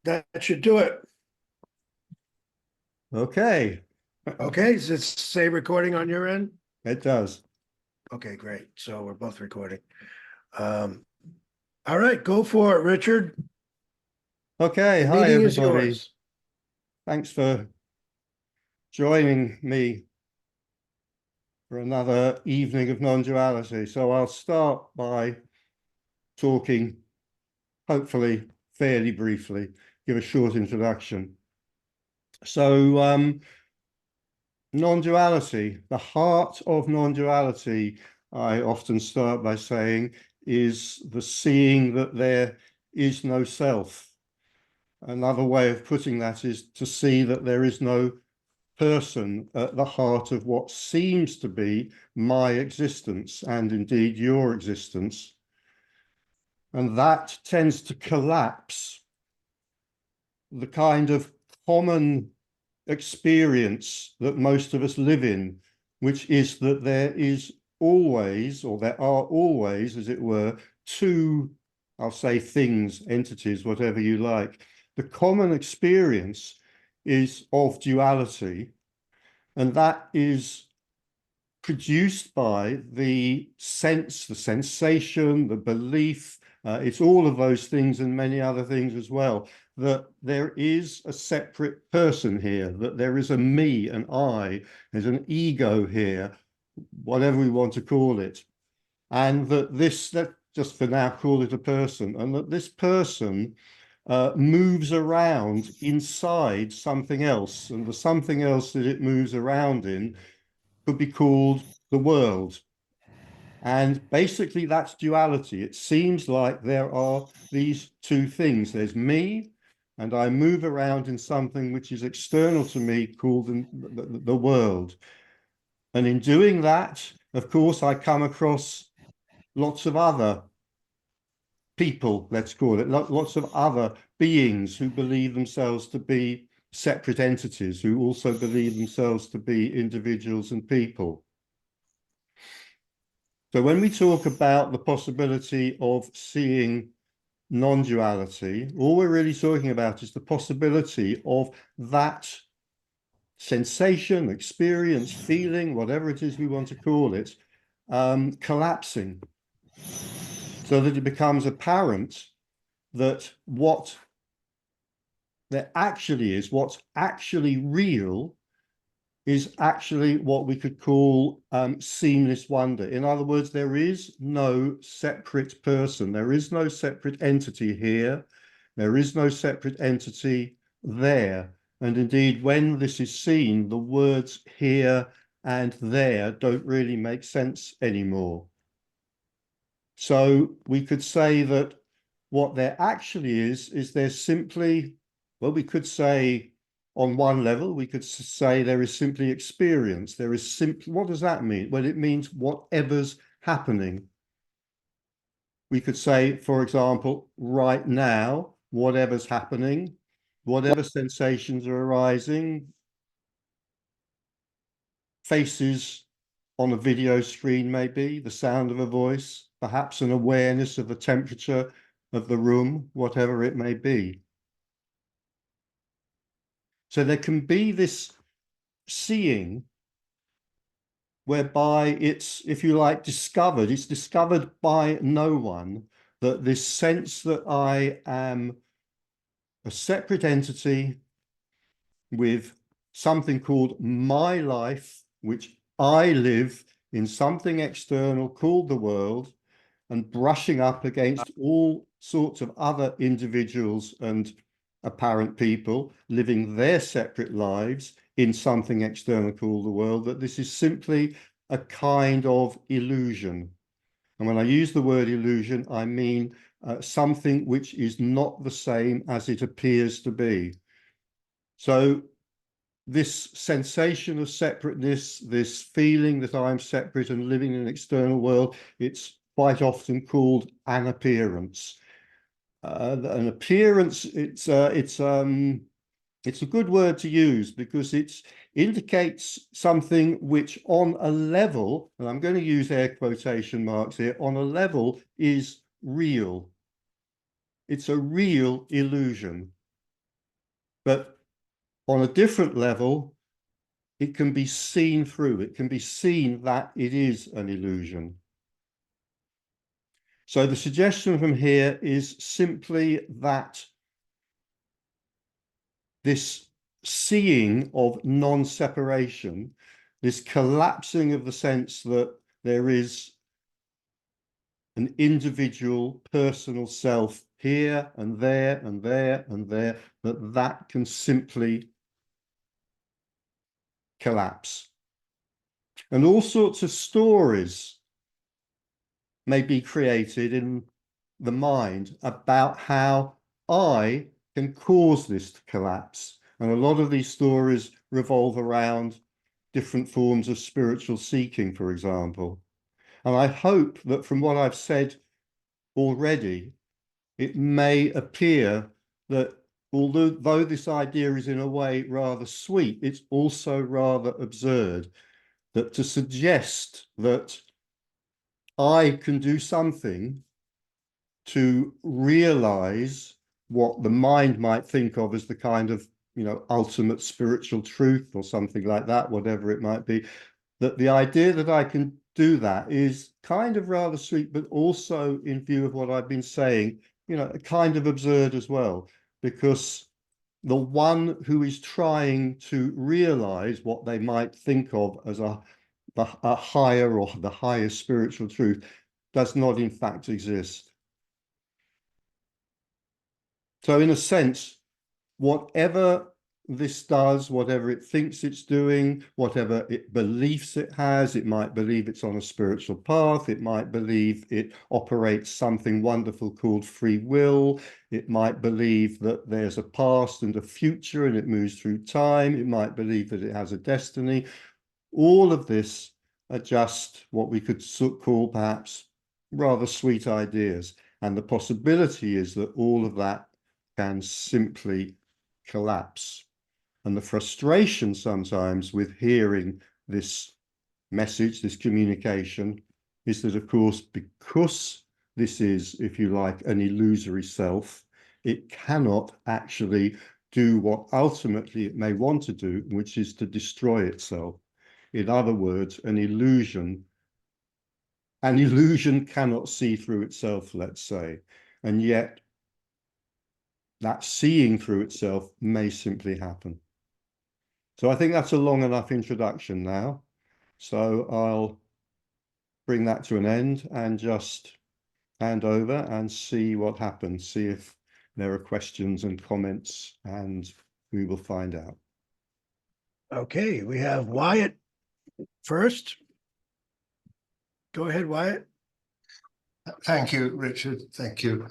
that should do it. Okay, Okay, does it say recording on your end? it does. Okay, great. So we're both recording. All right, go for it, Richard. Okay, The hi meeting is everybody. yours. Thanks for joining me for another evening of non-duality. So I'll start by talking, hopefully fairly briefly, give a short introduction. So non-duality, the heart of non-duality, I often start by saying, is the seeing that there is no self. Another way of putting that is to see that there is no person at the heart of what seems to be my existence and indeed your existence. And that tends to collapse the kind of common experience that most of us live in, which is that there is always, or there are always, as it were, two, I'll say things, entities, whatever you like. The common experience is of duality, and that is produced by the sense, the sensation, the belief. It's all of those things and many other things as well, that there is a separate person here, that there is a me, an I, there's an ego here, whatever we want to call it. And that this, that just for now call it a person, and that this person moves around inside something else, and the something else that it moves around in could be called the world. And basically that's duality. It seems like there are these two things. There's me, and I move around in something which is external to me called the world. And in doing that, of course, I come across lots of other people, let's call it, lots of other beings who believe themselves to be separate entities, who also believe themselves to be individuals and people. So when we talk about the possibility of seeing non-duality, all we're really talking about is the possibility of that sensation, experience, feeling, whatever it is we want to call it, collapsing, so that it becomes apparent that what there actually is, what's actually real, is actually what we could call seamless wonder. In other words, there is no separate person. There is no separate entity here. There is no separate entity there. And indeed, when this is seen, the words here and there don't really make sense anymore. So we could say that what there actually is there's simply, well, we could say on one level, we could say there is simply experience. There is simply, what does that mean? Well, it means whatever's happening. We could say, for example, right now, whatever's happening, whatever sensations are arising, faces on a video screen maybe, the sound of a voice, perhaps an awareness of the temperature of the room, whatever it may be. So there can be this seeing whereby it's, if you like, discovered. It's discovered by no one, that this sense that I am a separate entity with something called my life, which I live in something external called the world, and brushing up against all sorts of other individuals and apparent people living their separate lives in something external called the world, that this is simply a kind of illusion. And when I use the word illusion, I mean something which is not the same as it appears to be. So this sensation of separateness, this feeling that I'm separate and living in an external world, it's quite often called an appearance. An appearance, it's a good word to use because it indicates something which on a level, and I'm going to use air quotation marks here, on a level is real. It's a real illusion. But on a different level, it can be seen through. It can be seen that it is an illusion. So the suggestion from here is simply that this seeing of non-separation, this collapsing of the sense that there is an individual personal self here and there and there and there, that can simply collapse. And all sorts of stories may be created in the mind about how I can cause this to collapse. And a lot of these stories revolve around different forms of spiritual seeking, for example. And I hope that from what I've said already, it may appear that although this idea is in a way rather sweet, it's also rather absurd, that to suggest that I can do something to realize what the mind might think of as the kind of, ultimate spiritual truth or something like that, whatever it might be, that the idea that I can do that is kind of rather sweet, but also, in view of what I've been saying, kind of absurd as well, because the one who is trying to realize what they might think of as a higher or the highest spiritual truth does not in fact exist. So in a sense, whatever this does, whatever it thinks it's doing, whatever it believes it has, it might believe it's on a spiritual path, it might believe it operates something wonderful called free will, it might believe that there's a past and a future and it moves through time, it might believe that it has a destiny. All of this are just what we could call perhaps rather sweet ideas. And the possibility is that all of that can simply collapse. And the frustration sometimes with hearing this message, this communication, is that, of course, because this is, if you like, an illusory self, it cannot actually do what ultimately it may want to do, which is to destroy itself. In other words, an illusion cannot see through itself, let's say, and yet that seeing through itself may simply happen. So I think that's a long enough introduction now. So I'll bring that to an end and just hand over and see what happens, see if there are questions and comments, and we will find out. Okay, we have Wyatt first. Go ahead, Wyatt. Thank you, Richard. Thank you.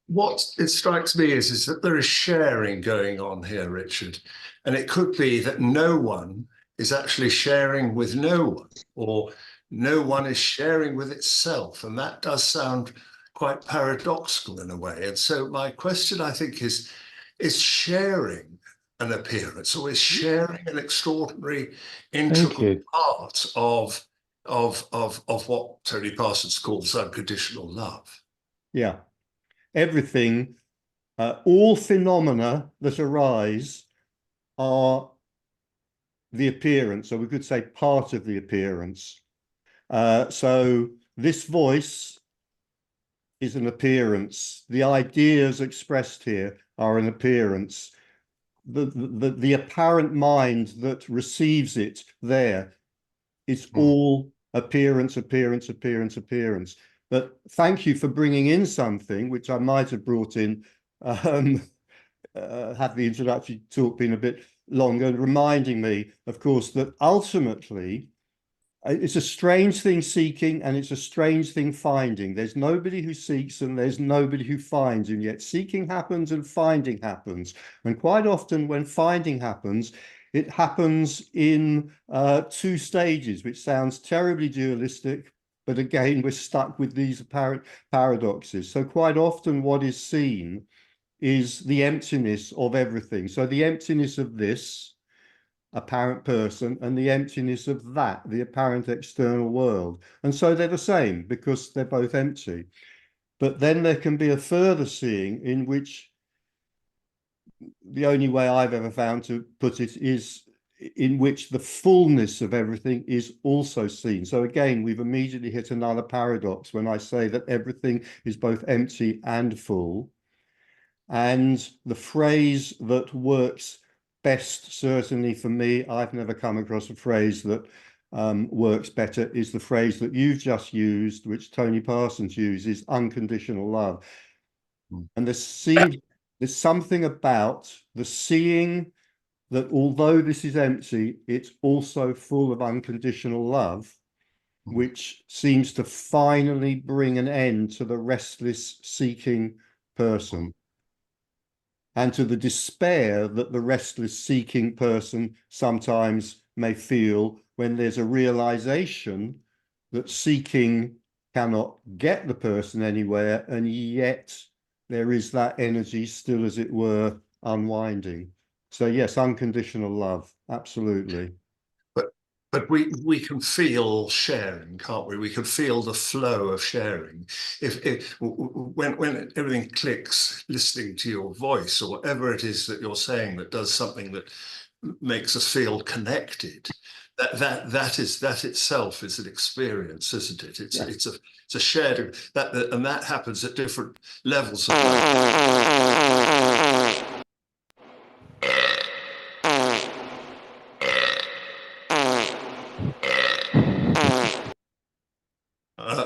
What it strikes me is that there is sharing going on here, Richard. And it could be that no one is actually sharing with no one, or no one is sharing with itself. And that does sound quite paradoxical in a way. And so my question, I think, is sharing an appearance, or is sharing an extraordinary, integral part of what Tony Parsons calls unconditional love? Yeah. Everything, all phenomena that arise are the appearance, or we could say part of the appearance. So this voice is an appearance. The ideas expressed here are an appearance. The apparent mind that receives it there is all appearance, appearance, appearance, appearance. But thank you for bringing in something which I might have brought in had the introductory talk been a bit longer, reminding me, of course, that ultimately it's a strange thing seeking and it's a strange thing finding. There's nobody who seeks and there's nobody who finds, and yet seeking happens and finding happens. And quite often when finding happens, it happens in two stages, which sounds terribly dualistic, but again, we're stuck with these apparent paradoxes. So quite often what is seen is the emptiness of everything. So the emptiness of this apparent person and the emptiness of that, the apparent external world. And so they're the same because they're both empty. But then there can be a further seeing in which the only way I've ever found to put it is in which the fullness of everything is also seen. So again, we've immediately hit another paradox when I say that everything is both empty and full. And the phrase that works best, certainly for me, I've never come across a phrase that works better, is the phrase that you've just used, which Tony Parsons uses, unconditional love. And there's something about the seeing that although this is empty, it's also full of unconditional love, which seems to finally bring an end to the restless seeking person and to the despair that the restless seeking person sometimes may feel when there's a realization that seeking cannot get the person anywhere, and yet there is that energy still, as it were, unwinding. So yes, unconditional love, absolutely. But we can feel sharing, can't we? We can feel the flow of sharing. When everything clicks, listening to your voice or whatever it is that you're saying that does something that makes us feel connected, that itself is an experience, isn't it? It's a shared and that happens at different levels of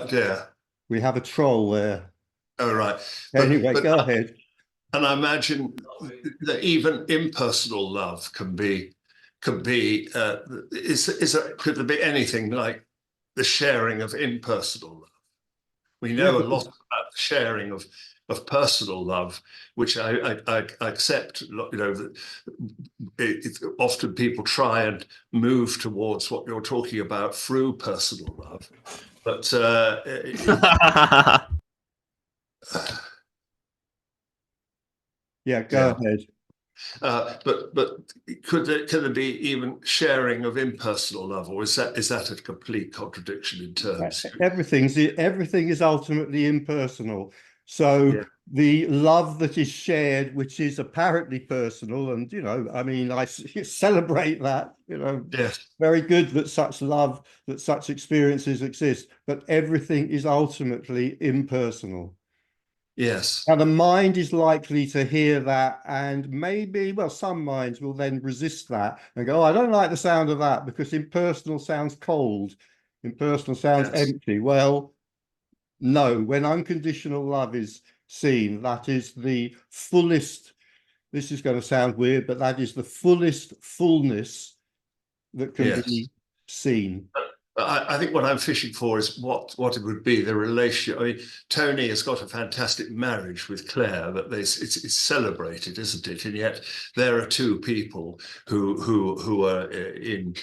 yeah. We have a troll there. Oh, right. Anyway, go ahead. And I imagine that even impersonal love could there be anything like the sharing of impersonal love? We know a lot about the sharing of personal love, which I accept. You know, that often people try and move towards what you're talking about through personal love, but yeah, go ahead. But could there be even sharing of impersonal love, or is that a complete contradiction in terms? Everything is ultimately impersonal. So the love that is shared, which is apparently personal, and you know, I mean, I celebrate that. You know, very good that such love, that such experiences exist. But everything is ultimately impersonal. Yes. Now, the mind is likely to hear that, and maybe, well, some minds will then resist that and go, oh, I don't like the sound of that because impersonal sounds cold. Impersonal sounds empty. Well, no, when unconditional love is seen, that is the fullest, this is going to sound weird, but that is the fullest fullness that can be seen. I think what I'm fishing for is what it would be, the relationship. I mean, Tony has got a fantastic marriage with Claire that it's celebrated, isn't it? And yet there are two people who are in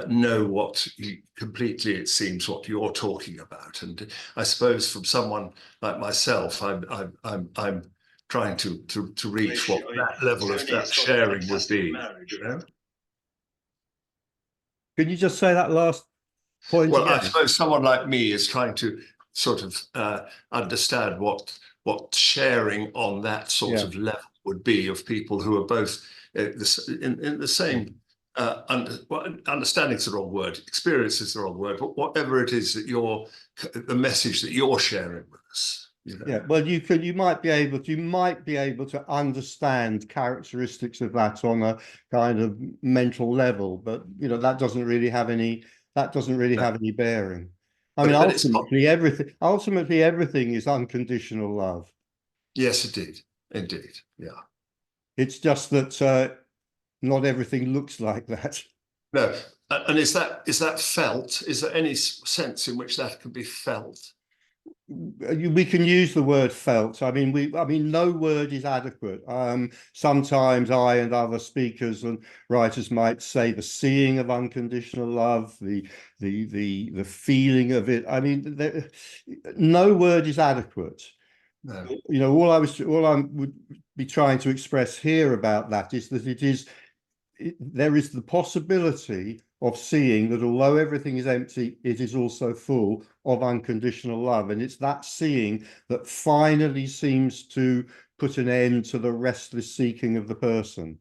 know what completely, it seems, what you're talking about. And I suppose from someone like myself, I'm trying to reach what that level of that sharing would be. You know? Can you just say that last point well, again? I suppose someone like me is trying to sort of understand what sharing on that sort of level would be of people who are both in the same understanding's the wrong word, experience is the wrong word, but whatever it is that the message that you're sharing with us. You know? Yeah, well, you might be able to understand characteristics of that on a kind of mental level, but you know that doesn't really have any bearing. I mean, ultimately everything is unconditional love. Yes, indeed, yeah. It's just that not everything looks like that. No, and is that felt? Is there any sense in which that can be felt? We can use the word felt. I mean, no word is adequate. Sometimes I and other speakers and writers might say the seeing of unconditional love, the feeling of it. I mean, no word is adequate. No. You know, all I would be trying to express here about that is that there is the possibility of seeing that although everything is empty, it is also full of unconditional love. And it's that seeing that finally seems to put an end to the restless seeking of the person.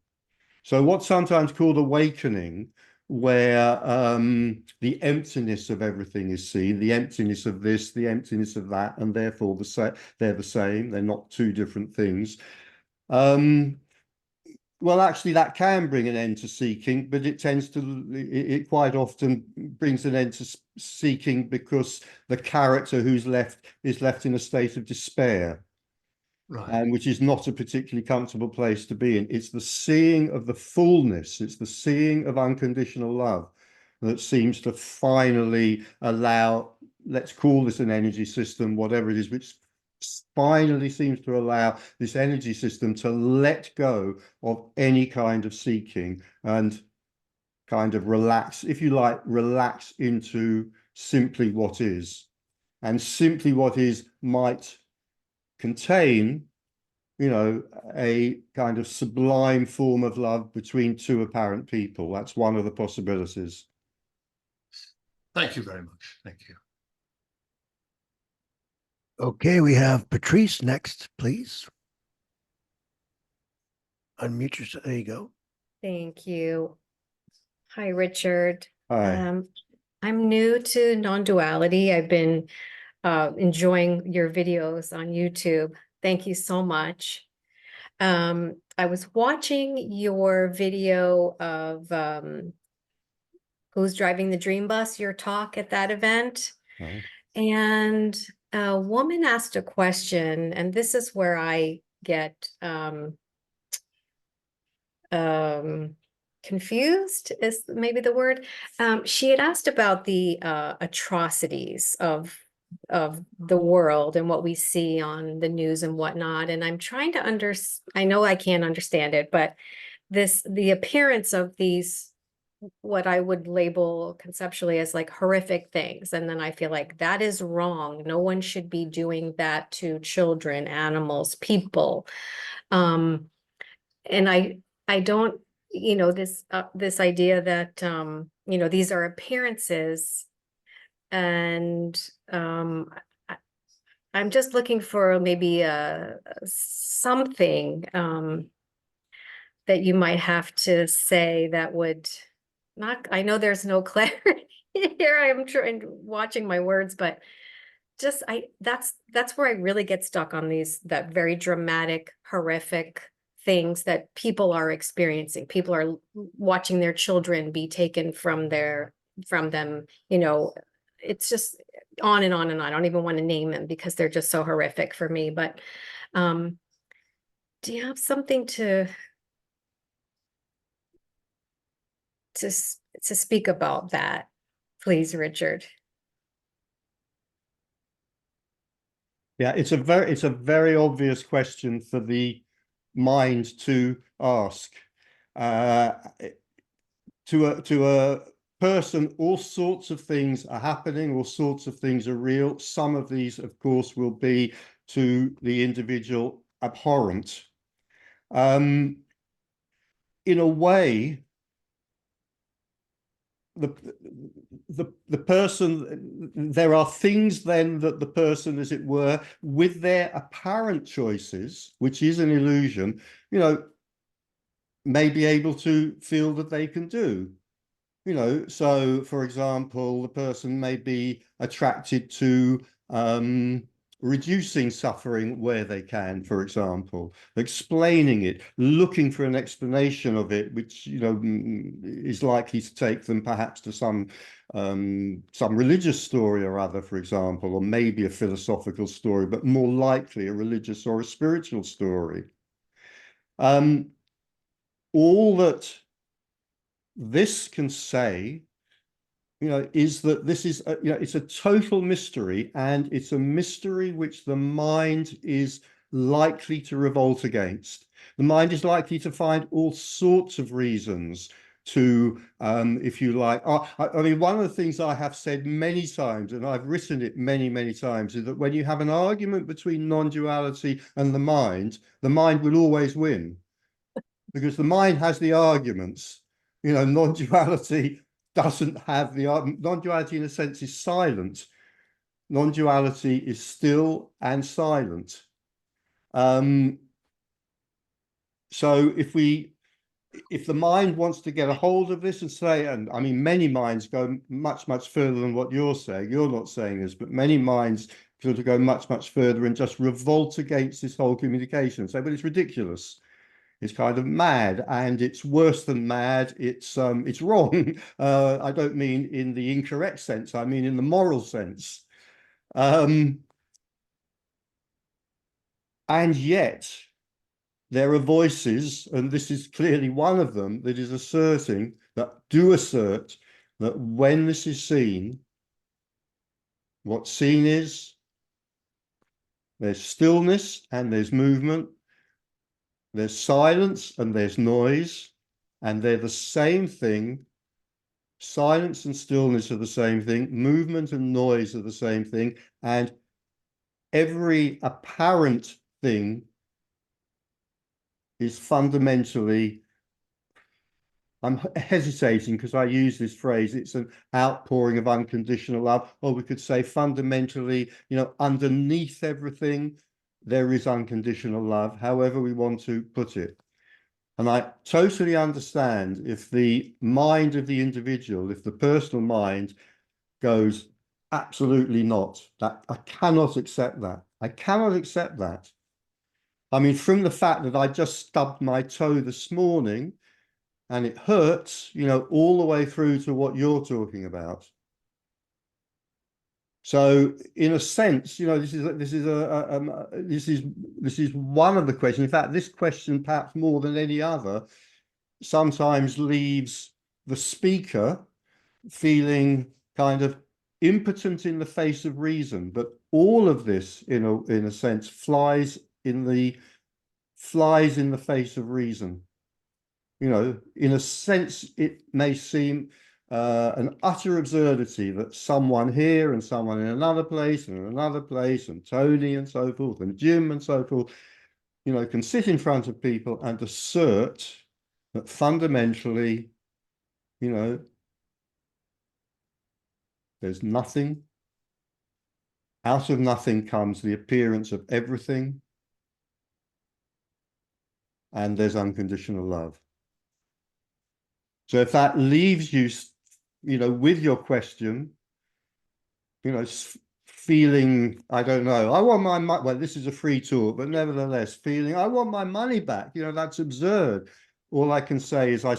So what's sometimes called awakening, where the emptiness of everything is seen, the emptiness of this, the emptiness of that, and therefore they're the same, they're not two different things. Well, actually, that can bring an end to seeking, but it tends to, it quite often brings an end to seeking because the character who's left is left in a state of despair. Right. And which is not a particularly comfortable place to be in. It's the seeing of the fullness, it's the seeing of unconditional love that seems to finally allow, let's call this an energy system, whatever it is, which finally seems to allow this energy system to let go of any kind of seeking and kind of relax, if you like, relax into simply what is. And simply what is might contain, you know, a kind of sublime form of love between two apparent people. That's one of the possibilities. Thank you very much. Thank you. Okay, we have Patrice next, please. Unmute yourself. There you go. Thank you. Hi, Richard. Hi. I'm new to non-duality. I've been enjoying your videos on YouTube. Thank you so much. I was watching your video of Who's Driving the Dream Bus, your talk at that event. Right. And a woman asked a question, and this is where I get confused is maybe the word. She had asked about the atrocities of the world and what we see on the news and whatnot. And I'm trying to I know I can't understand it, but the appearance of these, what I would label conceptually as like horrific things. And then I feel like that is wrong. No one should be doing that to children, animals, people. And I don't, you know, this idea that, you know, these are appearances, and I'm just looking for maybe something that you might have to say that would not, I know there's no clarity here. I'm trying watching my words, but just that's where I really get stuck on that very dramatic, horrific things that people are experiencing. People are watching their children be taken from them, you know. It's just on and on and on. I don't even want to name them because they're just so horrific for me. But do you have something to speak about that, please, Richard? Yeah, it's a very obvious question for the mind to ask. To a person, all sorts of things are happening, all sorts of things are real. Some of these, of course, will be to the individual abhorrent. In a way, the person, there are things then that the person, as it were, with their apparent choices, which is an illusion, you know, may be able to feel that they can do. You know, so for example, the person may be attracted to reducing suffering where they can, for example, explaining it, looking for an explanation of it, which, you know, is likely to take them perhaps to some religious story or other, for example, or maybe a philosophical story, but more likely a religious or a spiritual story. All that this can say, you know, is that this is, you know, it's a total mystery, and it's a mystery which the mind is likely to revolt against. The mind is likely to find all sorts of reasons to, if you like, I mean, one of the things I have said many times, and I've written it many, many times, is that when you have an argument between non-duality and the mind will always win, because the mind has the arguments. You know, non-duality doesn't have the non-duality in a sense is silent. Non-duality is still and silent. So if the mind wants to get a hold of this and say, and I mean, many minds go much, much further than what you're saying. You're not saying this, but many minds sort of go much, much further and just revolt against this whole communication. Say, but it's ridiculous. It's kind of mad, and it's worse than mad. It's wrong. I don't mean in the incorrect sense. I mean in the moral sense. And yet there are voices, and this is clearly one of them, that is asserting, that do assert that when this is seen, what's seen is there's stillness and there's movement, there's silence and there's noise, and they're the same thing. Silence and stillness are the same thing, movement and noise are the same thing, and every apparent thing is fundamentally, I'm hesitating because I use this phrase, it's an outpouring of unconditional love, or we could say fundamentally, you know, underneath everything, there is unconditional love, however we want to put it. And I totally understand if the mind of the individual, if the personal mind goes, absolutely not, that I cannot accept that. I cannot accept that. I mean, from the fact that I just stubbed my toe this morning and it hurts, you know, all the way through to what you're talking about. So in a sense, you know, this is one of the questions. In fact, this question, perhaps more than any other, sometimes leaves the speaker feeling kind of impotent in the face of reason. But all of this, in a sense, flies in the face of reason. You know, in a sense, it may seem an utter absurdity that someone here and someone in another place and in another place and Tony and so forth and Jim and so forth, you know, can sit in front of people and assert that fundamentally, you know, there's nothing. Out of nothing comes the appearance of everything. And there's unconditional love. So if that leaves you, you know, with your question, you know, feeling, I don't know, I want my money, well, this is a free talk, but nevertheless, feeling, I want my money back, you know, that's absurd. All I can say is I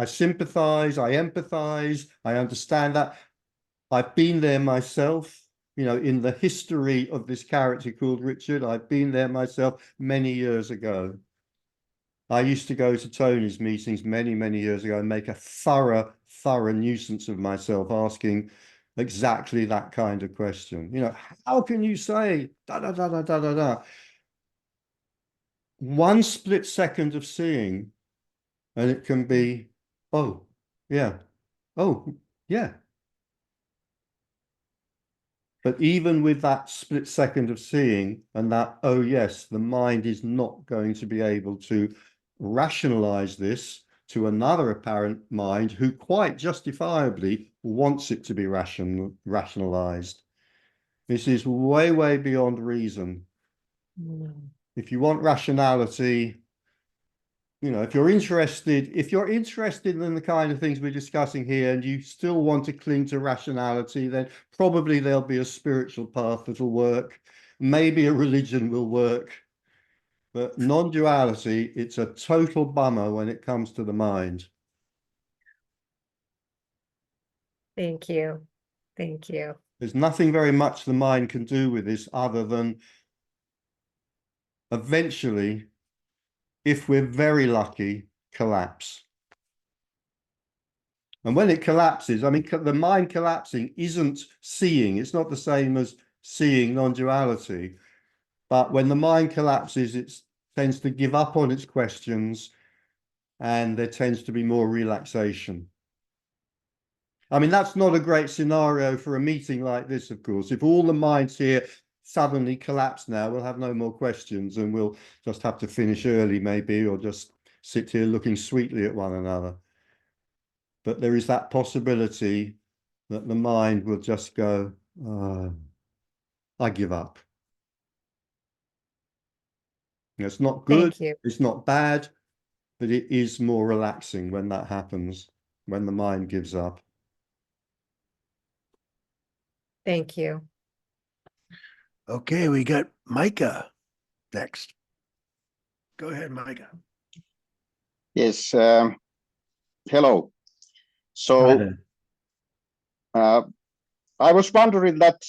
sympathize, I empathize, I understand that. I've been there myself, you know, in the history of this character called Richard, I've been there myself many years ago. I used to go to Tony's meetings many, many years ago and make a thorough nuisance of myself asking exactly that kind of question. You know, how can you say da da da da da da da? One split second of seeing, and it can be, oh, yeah, oh, yeah. But even with that split second of seeing and that, oh yes, the mind is not going to be able to rationalize this to another apparent mind who quite justifiably wants it to be rationalized. This is way, way beyond reason. If you want rationality, you know, if you're interested in the kind of things we're discussing here and you still want to cling to rationality, then probably there'll be a spiritual path that'll work. Maybe a religion will work. But non-duality, it's a total bummer when it comes to the mind. Thank you. Thank you. There's nothing very much the mind can do with this other than eventually, if we're very lucky, collapse. And when it collapses, I mean, the mind collapsing isn't seeing. It's not the same as seeing non-duality. But when the mind collapses, it tends to give up on its questions and there tends to be more relaxation. I mean, that's not a great scenario for a meeting like this, of course. If all the minds here suddenly collapse now, we'll have no more questions and we'll just have to finish early maybe, or just sit here looking sweetly at one another. but there is that possibility that the mind will just go, I give up. It's not good, Thank you. it's not bad, but it is more relaxing when that happens, when the mind gives up. Thank you. Okay, we got Micah next. Go ahead, Micah. Yes. Hello. Hi So there. I was wondering that,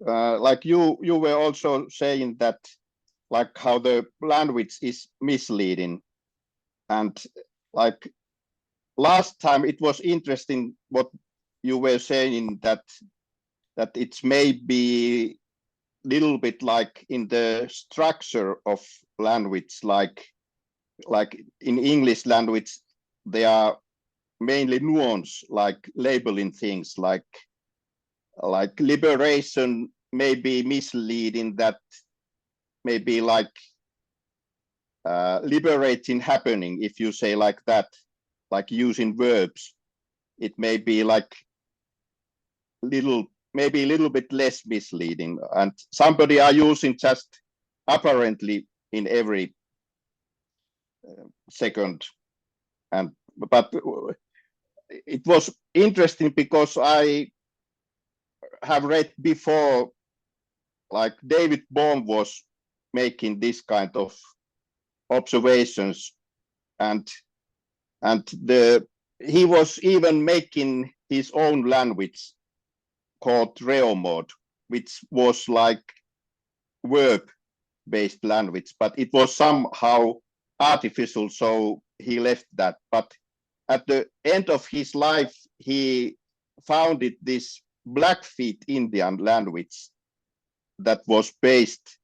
like you were also saying that, like how the language is misleading, and like last time it was interesting what you were saying that it's maybe little bit like in the structure of language, like in English language, they are mainly nuance, like labeling things, like liberation may be misleading, that maybe like liberating happening, if you say like that, like using verbs, it may be like maybe a little bit less misleading, and somebody are using just apparently in every second. And but it was interesting because I have read before, like David Bohm was making this kind of observations, and he was even making his own language called Reomod, which was like verb-based language, but it was somehow artificial, so he left that. But at the end of his life, he founded this Blackfeet Indian language that was based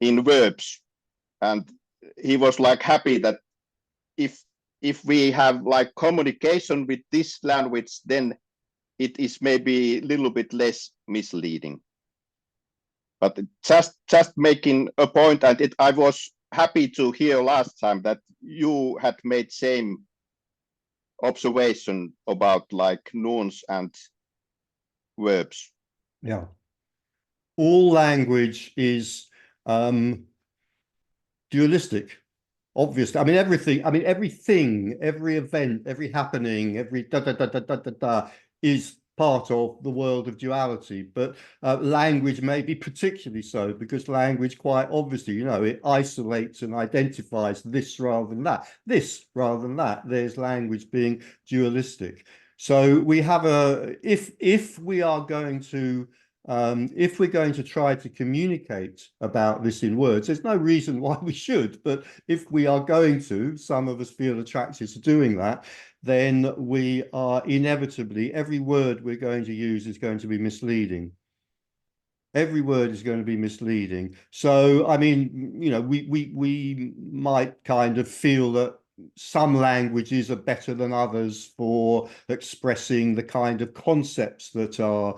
in verbs, and he was like happy that if we have like communication with this language, then it is maybe a little bit less misleading. But just making a point, and I was happy to hear last time that you had made same observation about like nouns and verbs. Yeah. All language is dualistic, obviously. I mean, everything, every event, every happening, every is part of the world of duality. But language may be particularly so, because language, quite obviously, it isolates and identifies this rather than that, this rather than that. There's language being dualistic. So we have if we are going to if we're going to try to communicate about this in words, there's no reason why we should, but if we are going to, some of us feel attracted to doing that, then we are inevitably, every word we're going to use is going to be misleading. Every word is going to be misleading. So, I mean, we might kind of feel that some languages are better than others for expressing the kind of concepts that are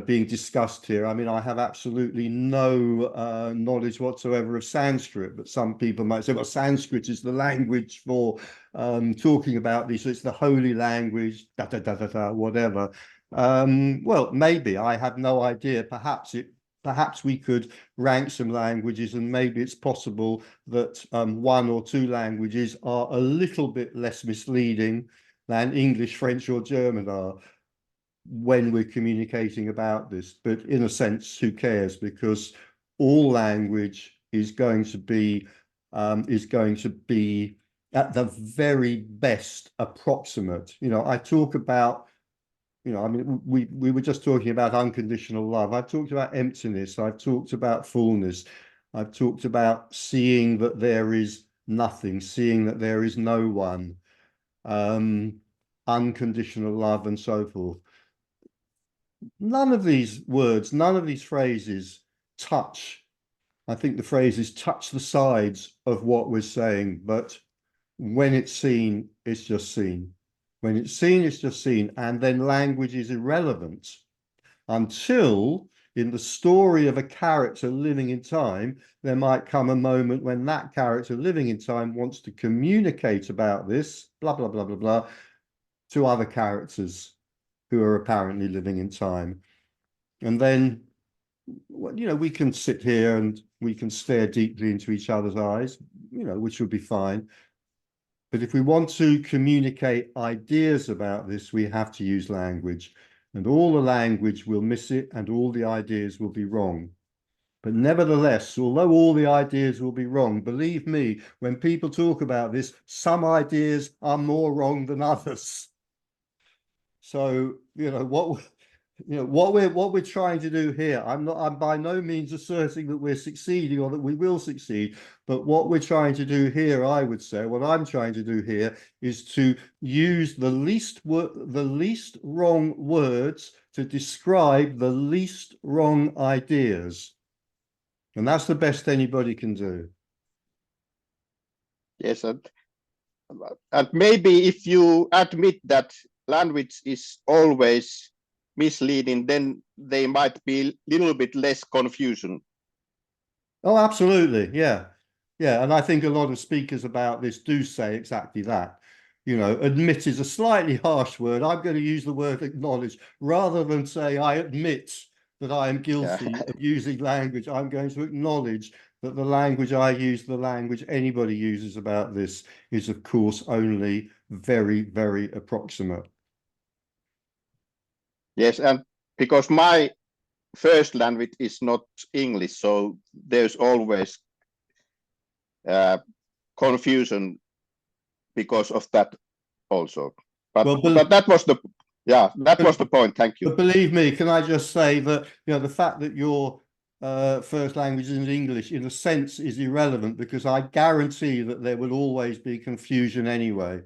being discussed here. I mean, I have absolutely no knowledge whatsoever of Sanskrit, but some people might say, well, Sanskrit is the language for talking about these, so it's the holy language, whatever. Well, maybe, I have no idea. Perhaps we could rank some languages, and maybe it's possible that one or two languages are a little bit less misleading than English, French, or German are when we're communicating about this. But in a sense, who cares? Because all language is going to be at the very best approximate. I talk about, I mean, we were just talking about unconditional love. I've talked about emptiness. I've talked about fullness. I've talked about seeing that there is nothing, seeing that there is no one, unconditional love, and so forth. None of these words, none of these phrases touch. I think the phrases touch the sides of what we're saying, but when it's seen, it's just seen. When it's seen, it's just seen. And then language is irrelevant until in the story of a character living in time, there might come a moment when that character living in time wants to communicate about this, blah, blah, blah, blah, blah, to other characters who are apparently living in time. And then, you know, we can sit here and we can stare deeply into each other's eyes, you know, which would be fine. But if we want to communicate ideas about this, we have to use language. And all the language will miss it and all the ideas will be wrong. But nevertheless, although all the ideas will be wrong, believe me, when people talk about this, some ideas are more wrong than others. So, you know, what we're trying to do here, I'm by no means asserting that we're succeeding or that we will succeed, but what we're trying to do here, I would say, what I'm trying to do here is to use the least wrong words to describe the least wrong ideas. And that's the best anybody can do. Yes, and maybe if you admit that language is always misleading, then there might be a little bit less confusion. Oh, absolutely. Yeah. Yeah. And I think a lot of speakers about this do say exactly that. You know, admit is a slightly harsh word. I'm going to use the word acknowledge rather than say, I admit that I am guilty of using language. I'm going to acknowledge that the language I use, the language anybody uses about this is, of course, only very, very approximate. Yes, and because my first language is not English, so there's always confusion because of that also. But, well, but that was the was the point. Thank you. But believe me, can I just say that, you know, the fact that your first language is English, in a sense, is irrelevant, because I guarantee that there will always be confusion anyway.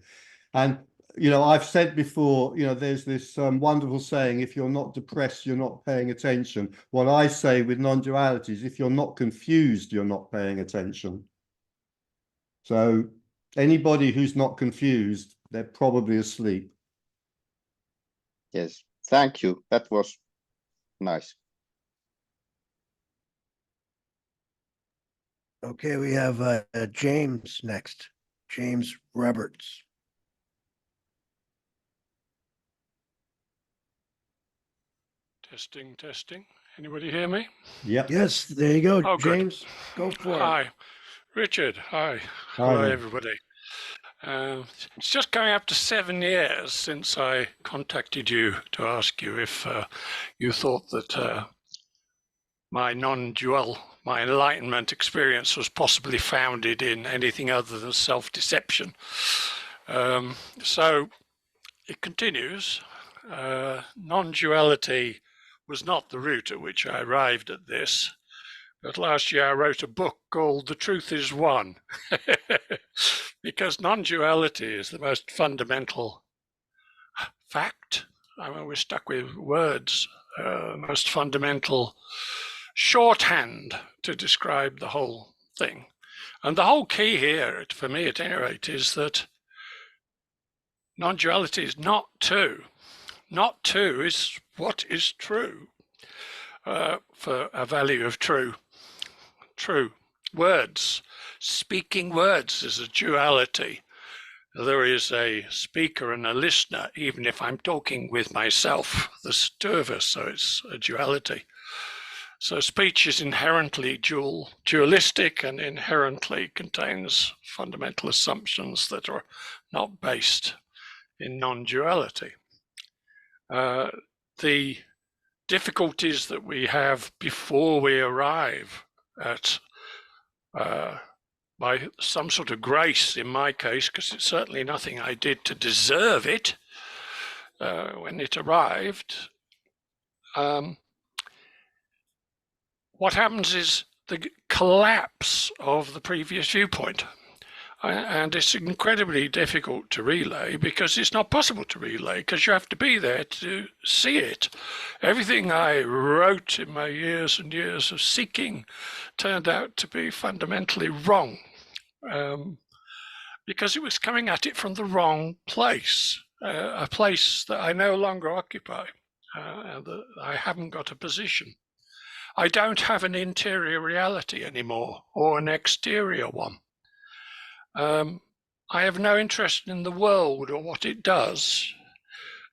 And you know, I've said before, you know, there's this wonderful saying, if you're not depressed, you're not paying attention. What I say with non-duality is, if you're not confused, you're not paying attention. So anybody who's not confused, they're probably asleep. Yes, thank you. That was nice. Okay, we have James next. James Roberts. Testing, testing. Anybody hear me? Yeah. Yes, there you go, Oh, good. James. Go for it. Hi, Richard. Hi. Hello, everybody. It's just coming up to 7 years since I contacted you to ask you if you thought that my non-dual, my enlightenment experience was possibly founded in anything other than self-deception. So it continues. Non-duality was not the route at which I arrived at this, but last year I wrote a book called The Truth is One, because non-duality is the most fundamental fact. I mean, we're stuck with words, most fundamental shorthand to describe the whole thing. And the whole key here, for me at any rate, is that non-duality is not two. Not two is what is true, for a value of true. True. Words. Speaking words is a duality. There is a speaker and a listener, even if I'm talking with myself. There's two of us, so it's a duality. So speech is inherently dualistic and inherently contains fundamental assumptions that are not based in non-duality. The difficulties that we have before we arrive at, by some sort of grace in my case, because it's certainly nothing I did to deserve it, when it arrived, what happens is the collapse of the previous viewpoint. And it's incredibly difficult to relay, because it's not possible to relay, because you have to be there to see it. Everything I wrote in my years and years of seeking turned out to be fundamentally wrong, because it was coming at it from the wrong place, a place that I no longer occupy, and that I haven't got a position. I don't have an interior reality anymore or an exterior one. I have no interest in the world or what it does,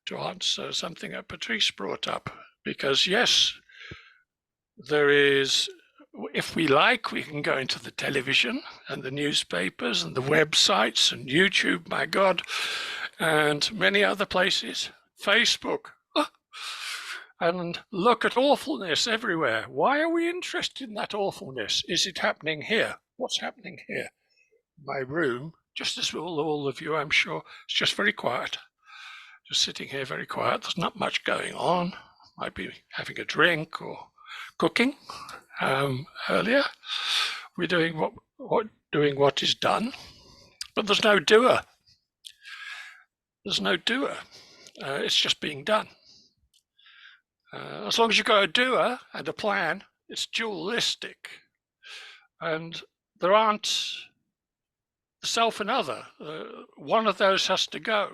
to answer something that Patrice brought up, because yes, there is, if we like, we can go into the television and the newspapers and the websites and YouTube, my God, and many other places, Facebook, and look at awfulness everywhere. Why are we interested in that awfulness? Is it happening here? What's happening here? My room, just as all of you, I'm sure, it's just very quiet. Just sitting here very quiet. There's not much going on. Might be having a drink or cooking. Earlier, we're doing what is done, but there's no doer. There's no doer. It's just being done. As long as you've got a doer and a plan, it's dualistic, and there aren't the self and other. One of those has to go,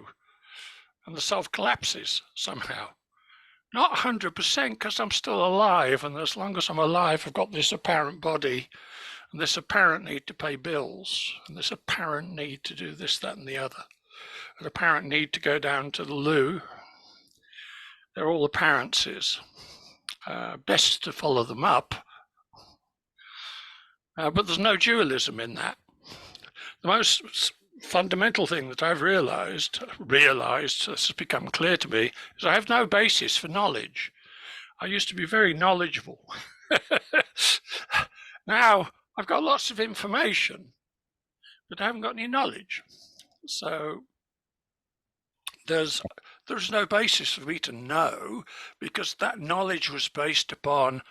and the self collapses somehow. Not 100%, because I'm still alive, and as long as I'm alive, I've got this apparent body, and this apparent need to pay bills, and this apparent need to do this, that, and the other, an apparent need to go down to the loo. They're all apparencies. Best to follow them up, but there's no dualism in that. The most fundamental thing that I've realized, this has become clear to me, is I have no basis for knowledge. I used to be very knowledgeable. Now I've got lots of information, but I haven't got any knowledge. So there's no basis for me to know, because that knowledge was based upon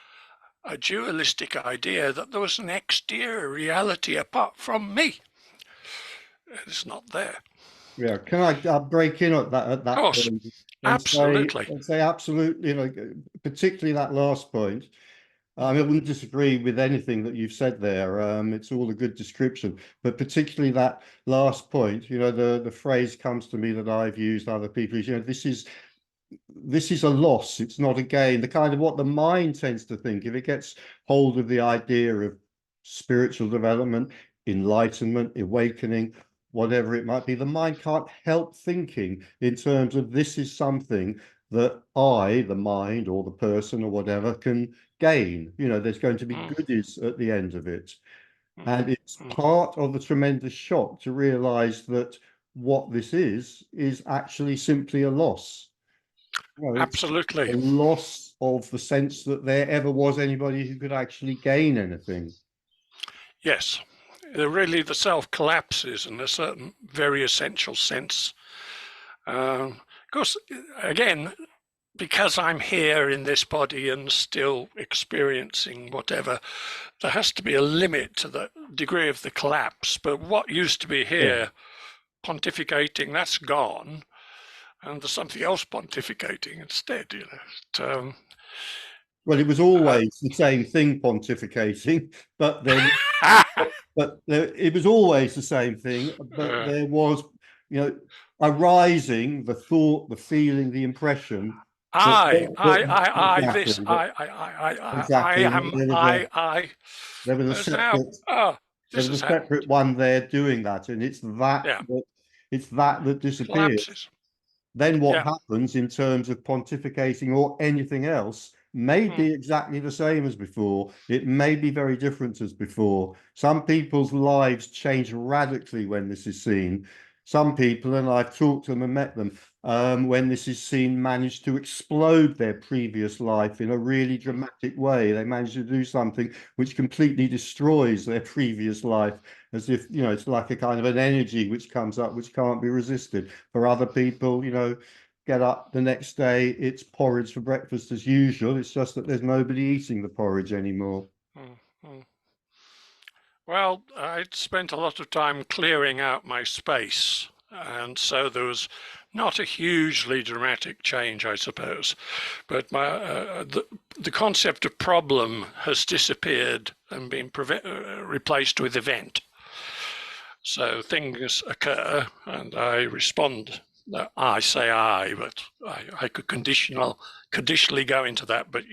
a dualistic idea that there was an exterior reality apart from me. It's not there. Yeah, can I break in at that? Of course, point absolutely. Say absolutely, particularly that last point. I wouldn't disagree with anything that you've said there. It's all a good description, but particularly that last point. The phrase comes to me that I've used, other people use. This is a loss. It's not a gain. The kind of what the mind tends to think, if it gets hold of the idea of spiritual development, enlightenment, awakening, whatever it might be, the mind can't help thinking in terms of this is something that I, the mind or the person or whatever, can gain. There's going to be goodies at the end of it. And it's part of the tremendous shock to realize that what this is actually simply a loss. Absolutely. A loss of the sense that there ever was anybody who could actually gain anything. Yes. Really, the self collapses in a certain very essential sense. Of course, again, because I'm here in this body and still experiencing whatever, there has to be a limit to the degree of the collapse. But what used to be here, pontificating, that's gone, and there's something else pontificating instead. Well, it was always the same thing, pontificating, but then, it was always the same thing. But there was, arising the thought, the feeling, the impression. There was a separate one there doing that, and it's that disappears. Collapses. Then what happens in terms of pontificating or anything else may be exactly the same as before. It may be very different as before. Some people's lives change radically when this is seen. Some people, and I've talked to them and met them, when this is seen, manage to explode their previous life in a really dramatic way. They manage to do something which completely destroys their previous life, as if, it's like a kind of an energy which comes up, which can't be resisted. For other people, get up the next day, it's porridge for breakfast as usual. It's just that there's nobody eating the porridge anymore. Well, I'd spent a lot of time clearing out my space, and so there was not a hugely dramatic change, I suppose. But the concept of problem has disappeared and been replaced with event. So things occur, and I respond. I say I, but I could conditionally go into that, but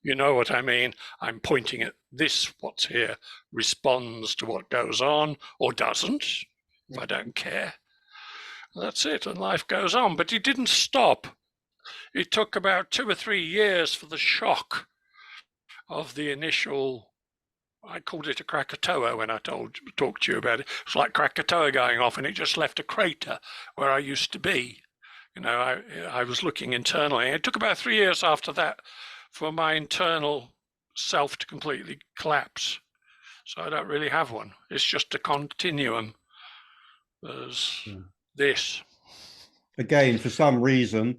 You know what I mean? I'm pointing at this, what's here, responds to what goes on or doesn't, if I don't care. That's it, and life goes on. But it didn't stop. It took about 2 or 3 years for the shock of the initial, I called it a Krakatoa when I talked to you about it. It's like Krakatoa going off, and it just left a crater where I used to be. You know, I was looking internally. It took about 3 years after that for my internal self to completely collapse. So I don't really have one. It's just a continuum. There's this. Again, for some reason,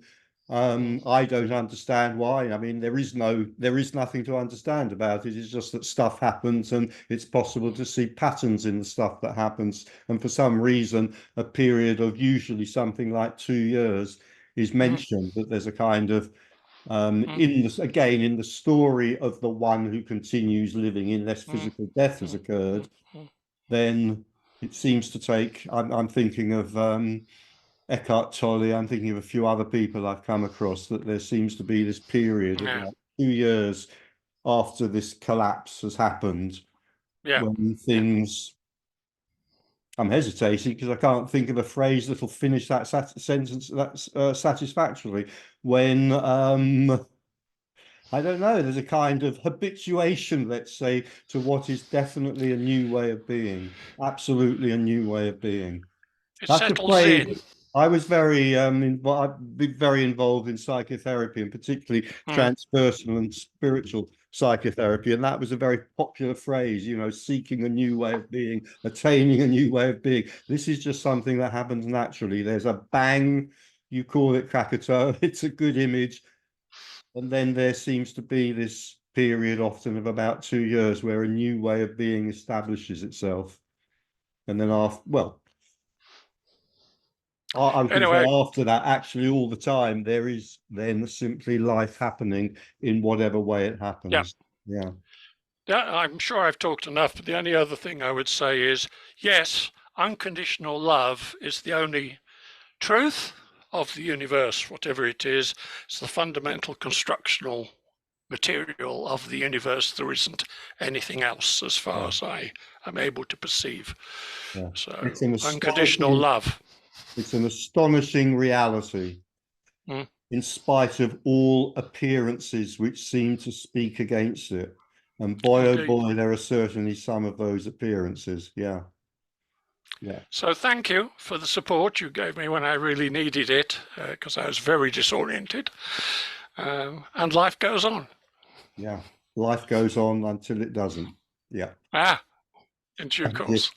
I don't understand why. I mean, there is nothing to understand about it. It's just that stuff happens, and it's possible to see patterns in the stuff that happens. And for some reason, a period of usually something like 2 years is mentioned, that there's a kind of in the story of the one who continues living unless physical death has occurred, then it seems to take. I'm thinking of Eckhart Tolle. I'm thinking of a few other people I've come across, that there seems to be this period of like 2 years after this collapse has happened, when things. I'm hesitating because I can't think of a phrase that'll finish that sentence that's satisfactorily. When I don't know, there's a kind of habituation, let's say, to what is definitely a new way of being, absolutely a new way of being. It That's a settles phrase. in. I was very I've been very involved in psychotherapy, and particularly transpersonal and spiritual psychotherapy, and that was a very popular phrase, you know, seeking a new way of being, attaining a new way of being. This is just something that happens naturally. There's a bang, you call it Krakatoa, it's a good image, and then there seems to be this period often of about 2 years where a new way of being establishes itself, and then after, well, I was going to say after that, actually all the time, there is then simply life happening in whatever way it happens. Yeah. I'm sure I've talked enough, but the only other thing I would say is, yes, unconditional love is the only truth of the universe, whatever it is. It's the fundamental constructional material of the universe. There isn't anything else as far as I am able to perceive. So unconditional love. It's an astonishing reality, in spite of all appearances which seem to speak against it. And boy, oh boy, there are certainly some of those appearances. Yeah. Yeah. So thank you for the support you gave me when I really needed it, because I was very disoriented. And life goes on. Yeah. Life goes on until it doesn't. Yeah. In due course.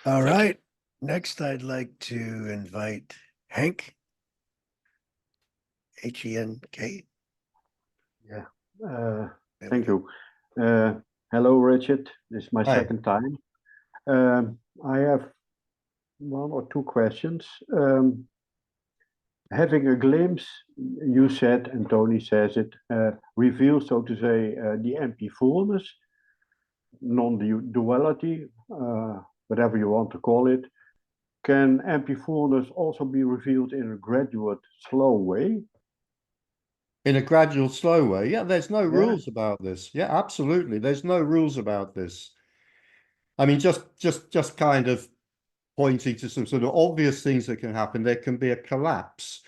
All right. Next, I'd like to invite Henk. Henk. Yeah. Thank you. Hello, Richard. This is my second time. I have 1 or 2 questions. Having a glimpse, you said, and Tony says it, reveals, so to say, the empty fullness, non-duality, whatever you want to call it. Can empty fullness also be revealed in a gradual, slow way? In a gradual, slow way? Yeah, there's no rules about this. Yeah, absolutely. There's no rules about this. I mean, just kind of pointing to some sort of obvious things that can happen. There can be a collapse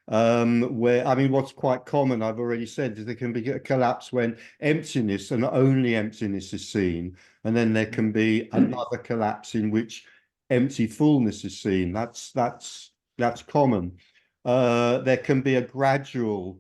where, I mean, what's quite common, I've already said, is there can be a collapse when emptiness and only emptiness is seen. And then there can be another collapse in which empty fullness is seen. That's common. There can be a gradual,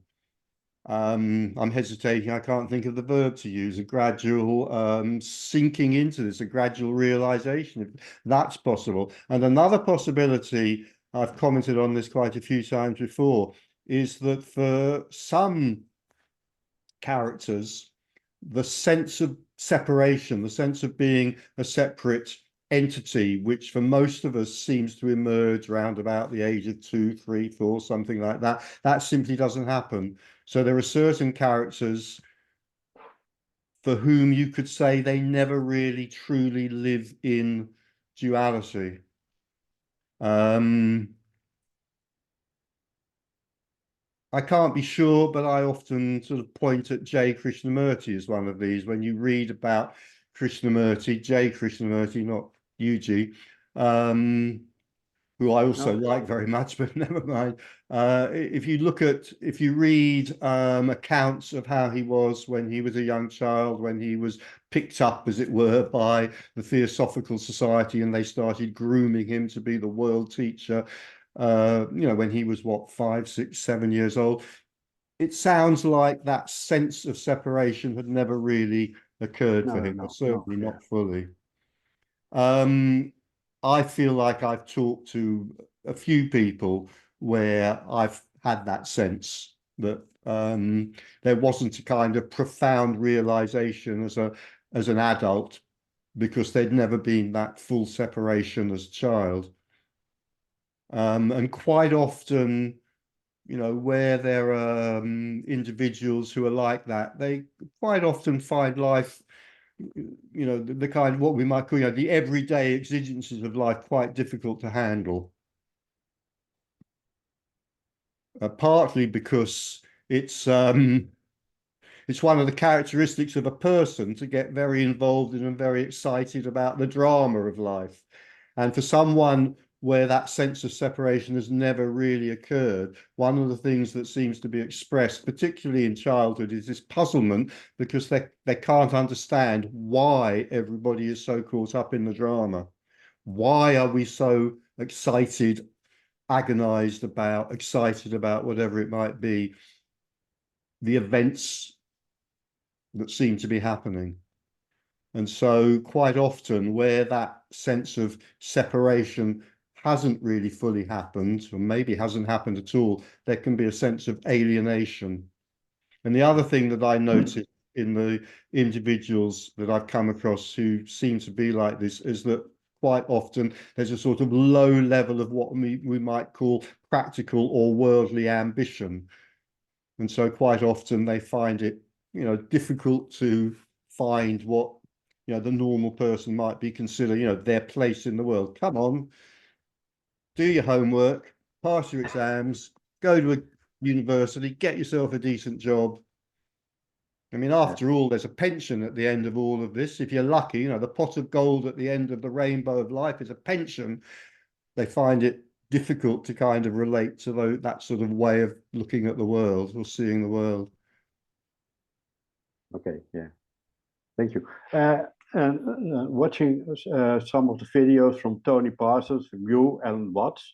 I'm hesitating, I can't think of the verb to use, a gradual sinking into this, a gradual realization. That's possible. And another possibility, I've commented on this quite a few times before, is that for some characters, the sense of separation, the sense of being a separate entity, which for most of us seems to emerge around about the age of 2, 3, 4, something like that, that simply doesn't happen. So there are certain characters for whom you could say they never really truly live in duality. I can't be sure, but I often sort of point at J. Krishnamurti as one of these. When you read about Krishnamurti, J. Krishnamurti, not UG, who I also like very much, but never mind. If you read accounts of how he was when he was a young child, when he was picked up, as it were, by the Theosophical Society, and they started grooming him to be the world teacher, when he was, what, 5, 6, 7 years old, it sounds like that sense of separation had never really occurred for him, or certainly not fully. I feel like I've talked to a few people where I've had that sense that there wasn't a kind of profound realization as an adult, because there'd never been that full separation as a child. And quite often, where there are individuals who are like that, they quite often find life, the kind of what we might call, the everyday exigencies of life quite difficult to handle. Partly because it's one of the characteristics of a person to get very involved in and very excited about the drama of life. And for someone where that sense of separation has never really occurred, one of the things that seems to be expressed, particularly in childhood, is this puzzlement, because they can't understand why everybody is so caught up in the drama. Why are we so excited, excited about whatever it might be, the events that seem to be happening? And so quite often, where that sense of separation hasn't really fully happened, or maybe hasn't happened at all, there can be a sense of alienation. And the other thing that I noticed in the individuals that I've come across who seem to be like this is that quite often there's a sort of low level of what we might call practical or worldly ambition. And so quite often they find it, difficult to find what, the normal person might be considered, their place in the world. Come on, do your homework, pass your exams, go to a university, get yourself a decent job. I mean, after all, there's a pension at the end of all of this. If you're lucky, the pot of gold at the end of the rainbow of life is a pension. They find it difficult to kind of relate to that sort of way of looking at the world or seeing the world. Okay, yeah. Thank you. And watching some of the videos from Tony Parsons, from you, Alan Watts,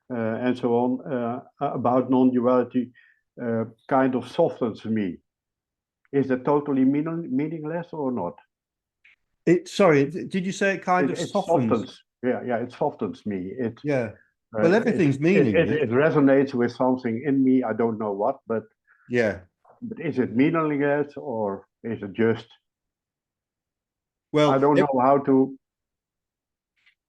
and so on, about non-duality, kind of softens me. Is that totally meaningless or not? Sorry, did you say it kind of softens? Yeah, it softens me. Well, everything's meaningless. It resonates with something in me. I don't know what, but yeah. But is it meaningless or is it just? Well, I don't know how to.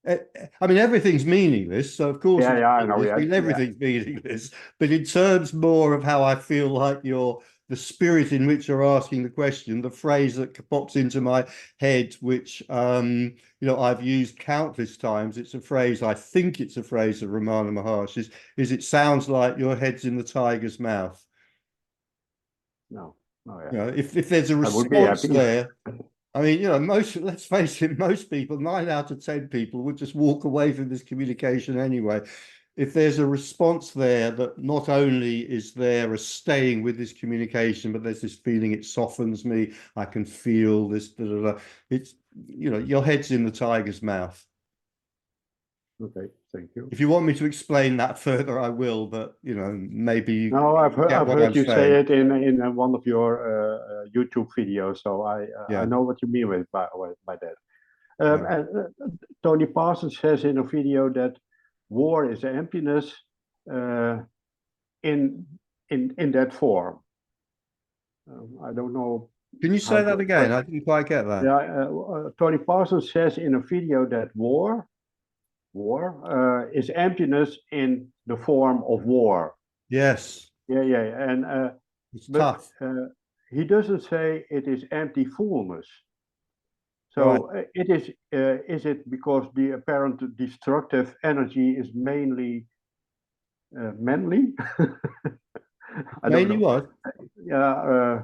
I mean, everything's meaningless, so of course, I know. Everything's meaningless. But in terms more of how I feel like the spirit in which you're asking the question, the phrase that pops into my head, which I've used countless times. It's a phrase. I think it's a phrase of Ramana Maharshi. Is it sounds like your head's in the tiger's mouth. No. Oh, yeah. If there's a response there. I mean, let's face it, most people, 9 out of 10 people would just walk away from this communication anyway. If there's a response there that not only is there a staying with this communication, but there's this feeling it softens me, I can feel this, it's, your head's in the tiger's mouth. Okay, thank you. If you want me to explain that further, I will, but maybe you. No, I've heard you say it in one of your YouTube videos, so I know what you mean by that. And Tony Parsons says in a video that war is emptiness in that form. I don't know. Can you say that again? I didn't quite get that. Yeah, Tony Parsons says in a video that war is emptiness in the form of war. Yes. Yeah, and it's tough. He doesn't say it is empty fullness. So it is. Is it because the apparent destructive energy is mainly manly? I don't Mainly know. what? Yeah,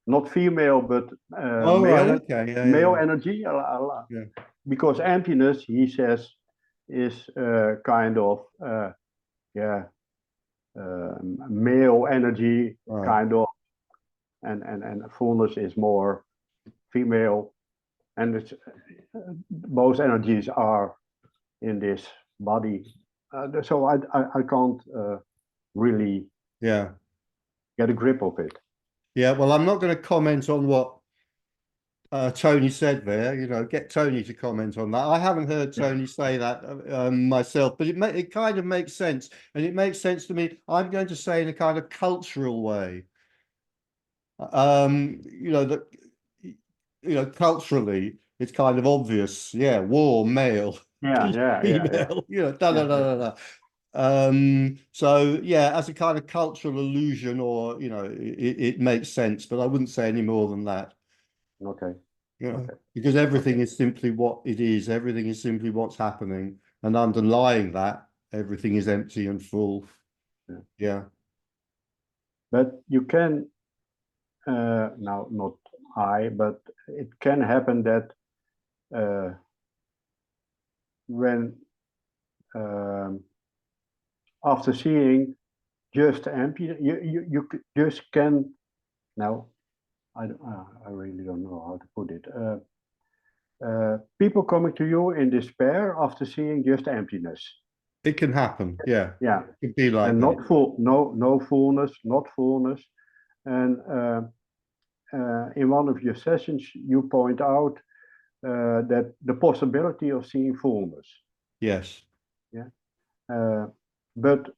not female, but Oh, male, right, okay, yeah, male yeah, energy. yeah. Because emptiness, he says, is kind of male energy, Right. kind of, and fullness is more female, and it's both energies are in this body. So I can't really Yeah. get a grip of it. Yeah, well, I'm not going to comment on what Tony said there. You know, get Tony to comment on that. I haven't heard Tony say that myself, but it kind of makes sense, and it makes sense to me. I'm going to say in a kind of cultural way. You know that culturally, it's kind of obvious. Yeah, war, male, Yeah. female. You know, da da da da da. So yeah, as a kind of cultural illusion, or it makes sense, but I wouldn't say any more than that. Okay. Because everything is simply what it is. Everything is simply what's happening, and underlying that, everything is empty and full. Yeah. But you can now, not I, but it can happen that when after seeing just empty, you just can now. I really don't know how to put it. People coming to you in despair after seeing just emptiness. It can happen. Yeah. Yeah. It can be like And that. not full, no fullness, not fullness. And in one of your sessions, you point out that the possibility of seeing fullness. Yes. Yeah. But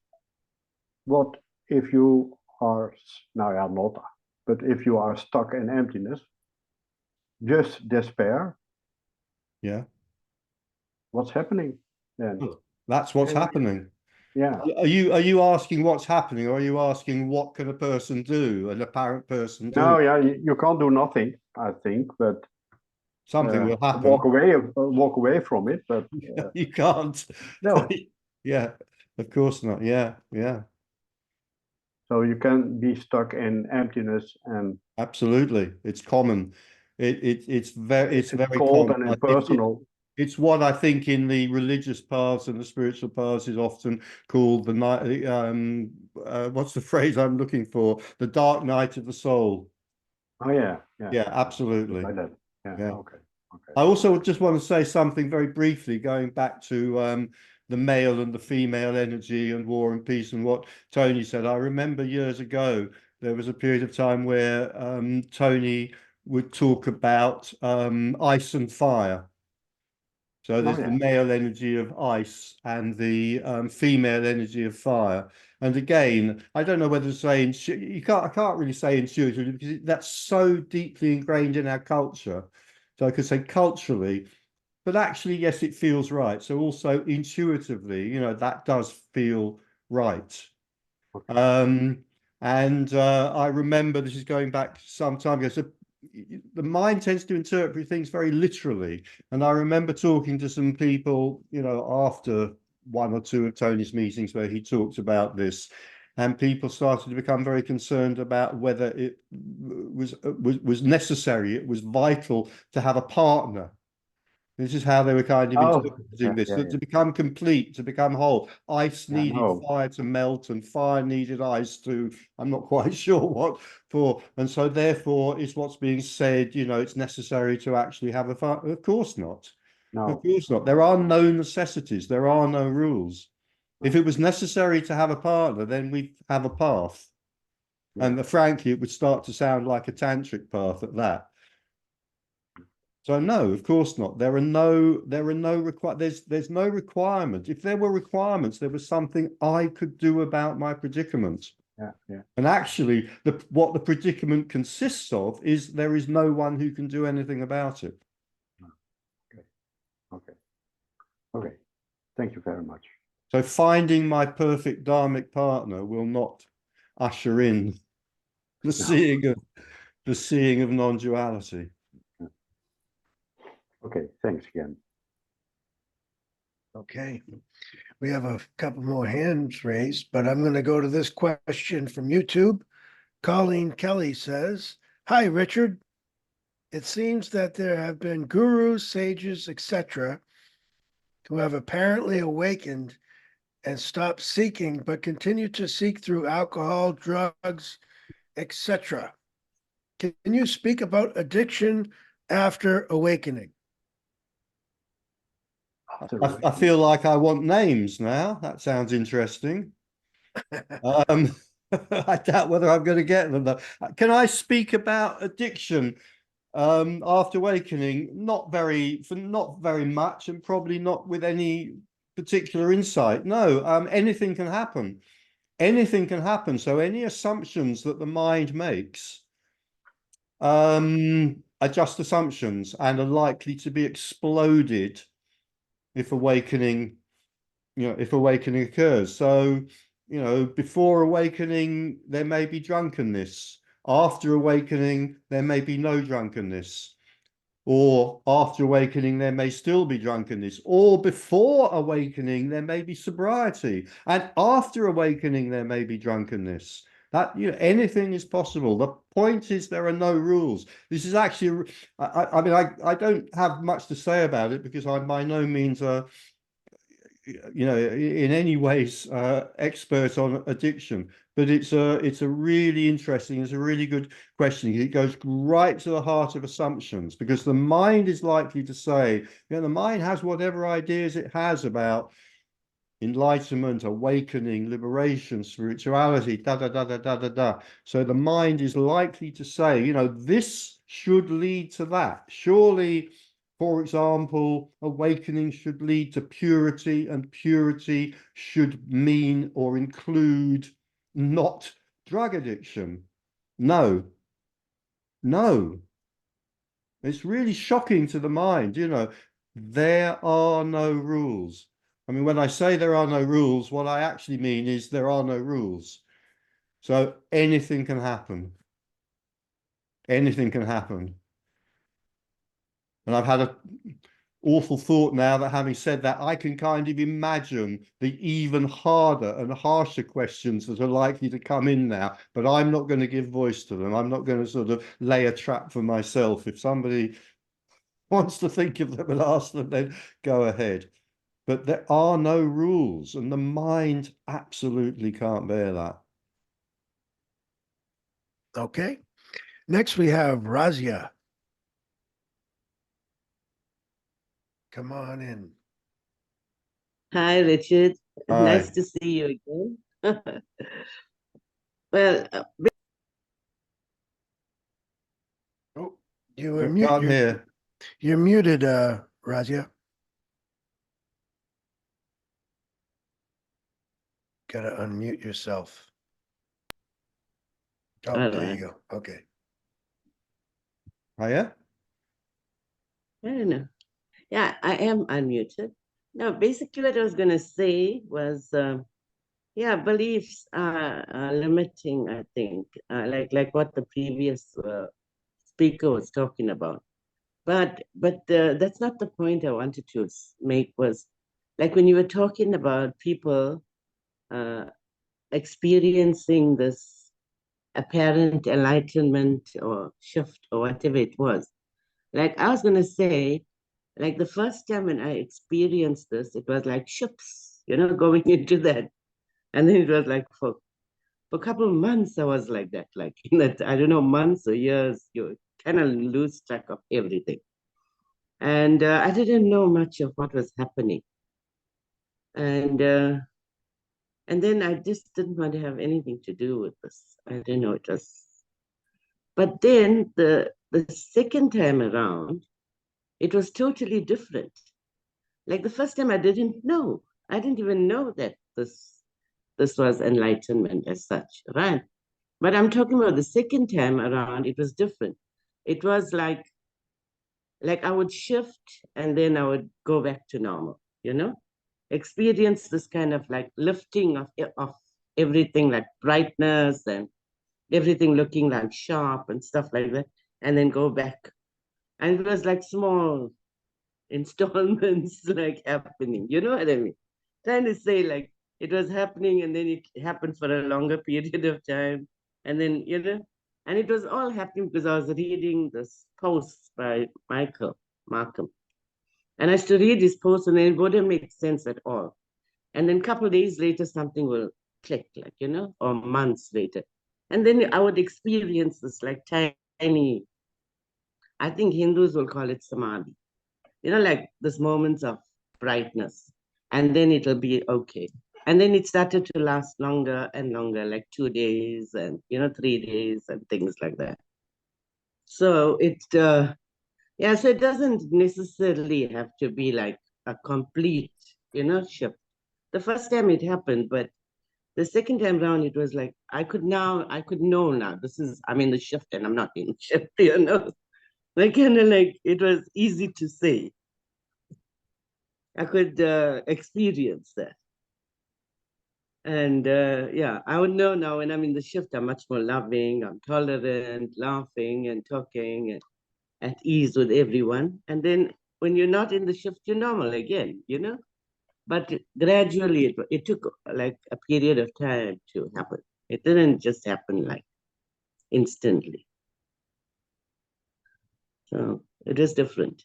what if you are now? Yeah, not. But if you are stuck in emptiness, just despair. Yeah. What's happening then? That's what's happening. Yeah. Are you asking what's happening, or are you asking what can a person do, an apparent person do? No, yeah, you can't do nothing, I think, but something will happen. Walk away from it, but you can't. No. Yeah, of course not. Yeah. So you can be stuck in emptiness, and absolutely, it's common. It's very cold common. and impersonal. It's what I think in the religious paths and the spiritual paths is often called the night. What's the phrase I'm looking for? The dark night of the soul. Oh yeah. Absolutely. Like that. Yeah. Okay. I also just want to say something very briefly, going back to the male and the female energy and war and peace and what Tony said. I remember years ago there was a period of time where Tony would talk about ice and fire. So there's the male energy of ice and the female energy of fire. And again, I don't know whether to say I can't really say intuitively, because that's so deeply ingrained in our culture. So I could say culturally, but actually, yes, it feels right. So also intuitively, that does feel right. And I remember, this is going back some time ago, so the mind tends to interpret things very literally. And I remember talking to some people, after one or two of Tony's meetings where he talked about this, and people started to become very concerned about whether it was necessary, it was vital to have a partner. This is how they were kind of interpreting this, to become complete, to become whole. Ice needed fire to melt, and fire needed ice to, I'm not quite sure what for. And so therefore is what's being said, it's necessary to actually have a fire. Of course not. No. Of course not. There are no necessities. There are no rules. If it was necessary to have a partner, then we'd have a path. Yeah. And frankly, it would start to sound like a tantric path at that. So no, of course not. There's no requirement. If there were requirements, there was something I could do about my predicament. Yeah. And actually, what the predicament consists of is there is no one who can do anything about it. Okay. Thank you very much. So finding my perfect dharmic partner will not usher in the seeing of non-duality. Okay, thanks again. Okay. We have a couple more hands raised, but I'm going to go to this question from YouTube. Colleen Kelly says, "Hi, Richard. It seems that there have been gurus, sages, etc., who have apparently awakened and stopped seeking, but continue to seek through alcohol, drugs, etc. Can you speak about addiction after awakening?" I feel like I want names now. That sounds interesting. I doubt whether I'm going to get them though. Can I speak about addiction after awakening? Not very much, and probably not with any particular insight. No, anything can happen. Anything can happen. So any assumptions that the mind makes are just assumptions and are likely to be exploded if awakening occurs. So, before awakening, there may be drunkenness. After awakening, there may be no drunkenness. Or after awakening, there may still be drunkenness. Or before awakening, there may be sobriety. And after awakening, there may be drunkenness. That, anything is possible. The point is there are no rules. This is actually, I mean, I don't have much to say about it because I'm by no means in any ways expert on addiction, but it's a really interesting, it's a really good question. It goes right to the heart of assumptions, because the mind is likely to say, the mind has whatever ideas it has about enlightenment, awakening, liberation, spirituality, da da da da da da da. So the mind is likely to say, this should lead to that. Surely, for example, awakening should lead to purity, and purity should mean or include not drug addiction. No. It's really shocking to the mind, there are no rules. I mean, when I say there are no rules, what I actually mean is there are no rules. So anything can happen. Anything can happen. And I've had an awful thought now that, having said that, I can kind of imagine the even harder and harsher questions that are likely to come in now, but I'm not going to give voice to them. I'm not going to sort of lay a trap for myself. If somebody wants to think of them and ask them, then go ahead. But there are no rules, and the mind absolutely can't bear that. Okay. Next, we have Razia. Come on in. Hi, Richard. Hi. Nice to see you again. Well, Oh, you were Can't hear. You're muted, Razia. Gotta unmute yourself. Oh, all there you right. go. Okay. Hiya? I don't know. Yeah, I am unmuted. No, basically what I was going to say was, beliefs are limiting, I think, like what the previous speaker was talking about. But that's not the point I wanted to make. Was like when you were talking about people experiencing this apparent enlightenment or shift or whatever it was. Like I was going to say, like the first time when I experienced this, it was like ships, going into that. And then it was like for a couple of months, I was like that, like in that, I don't know, months or years, you kind of lose track of everything. And I didn't know much of what was happening. And then I just didn't want to have anything to do with this. I didn't know it was. But then the second time around, it was totally different. Like the first time I didn't know. I didn't even know that this was enlightenment as such, right? But I'm talking about the second time around, it was different. It was like I would shift and then I would go back to normal, experience this kind of like lifting of everything, like brightness and everything looking like sharp and stuff like that, and then go back. And it was like small installments like happening. You know what I mean? Trying to say like it was happening and then it happened for a longer period of time. And then, you know, and it was all happening because I was reading this post by Markham. And I used to read his post and it wouldn't make sense at all. And then a couple of days later, something will click, like, you know, or months later. And then I would experience this like tiny, I think Hindus will call it samadhi, you know, like this moments of brightness. And then it'll be okay. And then it started to last longer and longer, like 2 days and, you know, 3 days and things like that. So yeah, so it doesn't necessarily have to be like a complete, you know, shift. The first time it happened, but the second time around, it was like, I could know now, I'm in the shift and I'm not in the shift, you know? Like, kind of like, it was easy to say. I could experience that. And yeah, I would know now when I'm in the shift, I'm much more loving, I'm tolerant, laughing and talking and at ease with everyone. And then when you're not in the shift, you're normal again, you know? But gradually, it took like a period of time to happen. It didn't just happen like instantly. So it is different.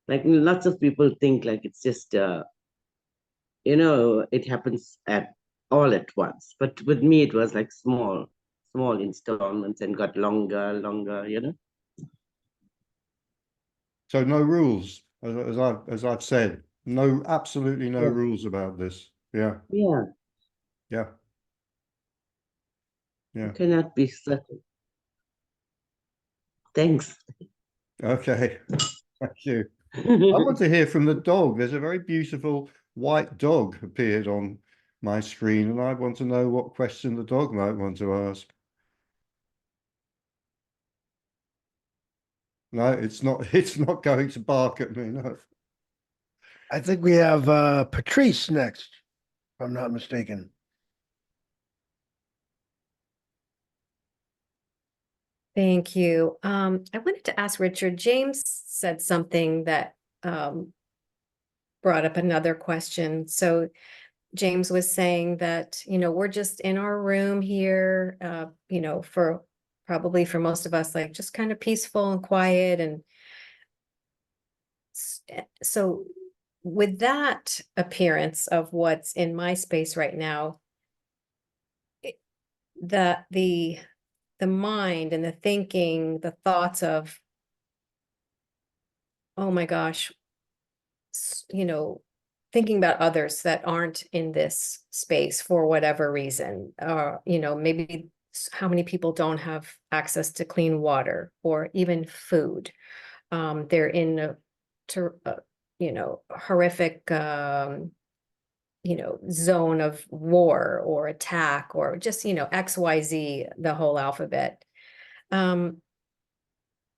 Like lots of people think like it's just, you know, it happens all at once. But with me, it was like small installments and got longer, you know? So no rules, as I've said, absolutely no rules about this. Yeah. Yeah. Yeah. Yeah. You cannot be certain. Thanks. Okay. Thank you. I want to hear from the dog. There's a very beautiful white dog appeared on my screen, and I want to know what question the dog might want to ask. No, it's not going to bark at me, no. I think we have Patrice next, if I'm not mistaken. Thank you. I wanted to ask Richard, James said something that brought up another question. So James was saying that, you know, we're just in our room here, you know, probably for most of us, like just kind of peaceful and quiet. And so with that appearance of what's in my space right now, the mind and the thinking, the thoughts of, oh my gosh, you know, thinking about others that aren't in this space for whatever reason, you know, maybe how many people don't have access to clean water or even food. They're in you know, horrific, you know, zone of war or attack or just, you know, XYZ, the whole alphabet.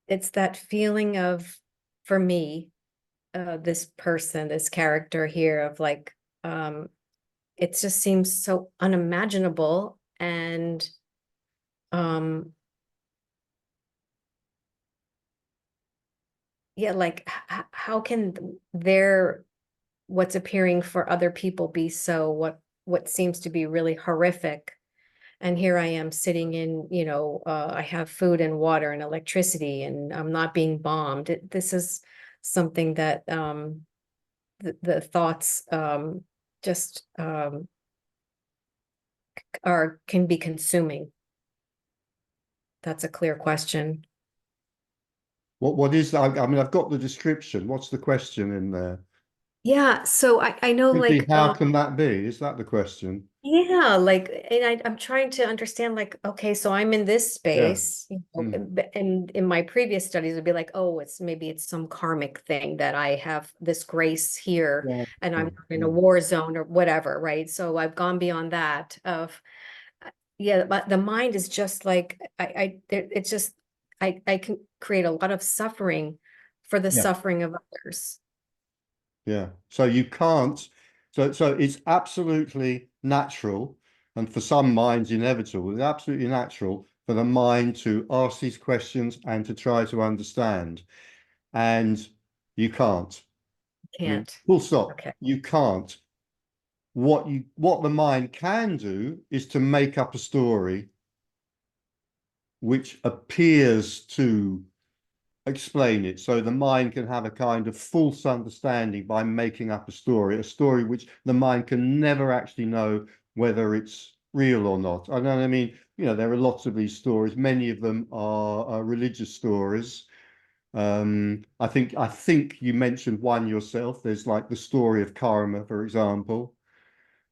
It's that feeling of, for me, this person, this character here of like, it just seems so unimaginable. And yeah, like how can what's appearing for other people be so what seems to be really horrific? And here I am sitting in, you know, I have food and water and electricity and I'm not being bombed. This is something that the thoughts just can be consuming. That's a clear question. What is that? I mean, I've got the description. What's the question in there? Yeah, so I know, like, how can that be? Is that the question? yeah, like, and I'm trying to understand, like, okay, so I'm in this space, you know, and in my previous studies would be like, oh, maybe it's some karmic thing that I have this grace here and I'm in a war zone or whatever, right? So I've gone beyond that of, yeah, but the mind is just like, it's just, I can create a lot of suffering for the suffering of others. Yeah. So you can't, so it's absolutely natural, and for some minds inevitable, it's absolutely natural for the mind to ask these questions and to try to understand. And you can't. Can't. Full stop. Okay. You can't. What the mind can do is to make up a story which appears to explain it. So the mind can have a kind of false understanding by making up a story which the mind can never actually know whether it's real or not. I know, I mean, you know, there are lots of these stories. Many of them are religious stories. I think you mentioned one yourself. There's like the story of karma, for example.